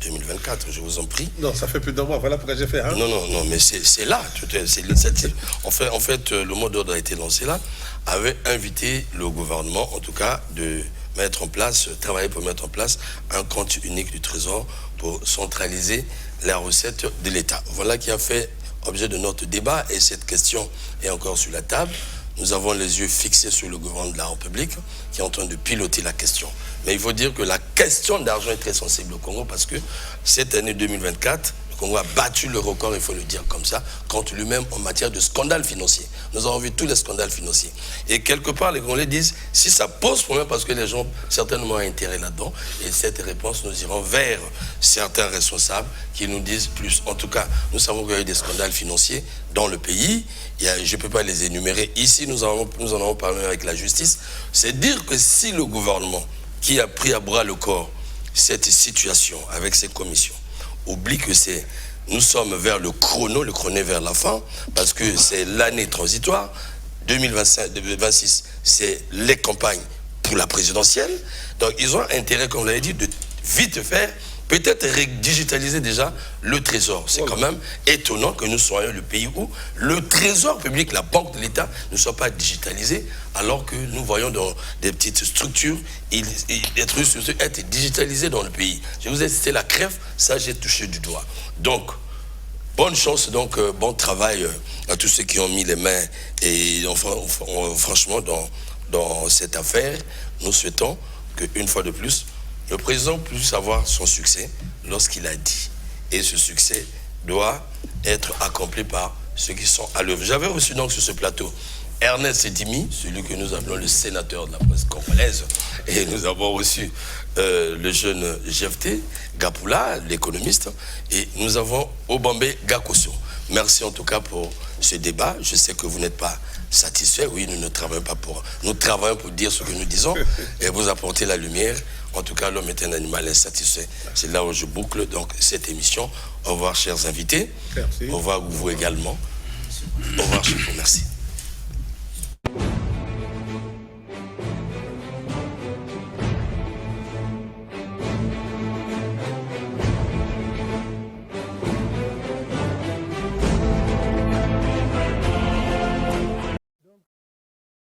2024, je vous en prie. Non, ça fait plus d'un mois, voilà pourquoi j'ai fait. Non, mais c'est là, c'est l'initiative. En fait, le mot d'ordre a été lancé là, avait invité le gouvernement, en tout cas, de mettre en place, travailler pour mettre en place un compte unique du Trésor pour centraliser la recette de l'État. Voilà qui a fait objet de notre débat, et cette question est encore sur la table. Nous avons les yeux fixés sur le gouvernement de la République qui est en train de piloter la question. Mais il faut dire que la question d'argent est très sensible au Congo, parce que cette année 2024, le Congo a battu le record, il faut le dire comme ça, contre lui-même en matière de scandales financiers. Nous avons vu tous les scandales financiers. Et quelque part, les Congolais disent, si ça pose problème, parce que les gens certainement ont intérêt là-dedans, et cette réponse, nous irons vers certains responsables qui nous disent plus. En tout cas, nous savons qu'il y a eu des scandales financiers dans le pays. Je ne peux pas les énumérer. Ici, nous en avons parlé avec la justice. C'est dire que si le gouvernement, qui a pris à bras le corps cette situation avec ses commissions, oublie que nous sommes vers le chrono est vers la fin, parce que c'est l'année transitoire. 2026, c'est les campagnes pour la présidentielle. Donc ils ont intérêt, comme vous l'avez dit, de vite faire, peut-être digitaliser déjà le Trésor. C'est quand même étonnant que nous soyons le pays où le Trésor public, la banque de l'État, ne soit pas digitalisé, alors que nous voyons dans des petites structures, être digitalisés dans le pays. Je vous ai cité la CREF, ça j'ai touché du doigt. Donc, bonne chance, donc bon travail à tous ceux qui ont mis les mains, et franchement dans cette affaire. Nous souhaitons qu'une fois de plus, le président puisse avoir son succès lorsqu'il a dit. Et ce succès doit être accompli par ceux qui sont à l'œuvre. J'avais reçu donc sur ce plateau Ernest Sedimi, celui que nous appelons le sénateur de la presse congolaise. Et nous avons reçu le jeune Jefté Gapula, l'économiste. Et nous avons Obambe Gakoso. Merci en tout cas pour ce débat. Je sais que vous n'êtes pas satisfait. Oui, nous ne travaillons pas pour... Nous travaillons pour dire ce que nous disons et vous apporter la lumière. En tout cas, l'homme est un animal insatisfait. C'est là où je boucle donc cette émission. Au revoir, chers invités. Merci. Au revoir, vous également. Au revoir, chers. Merci.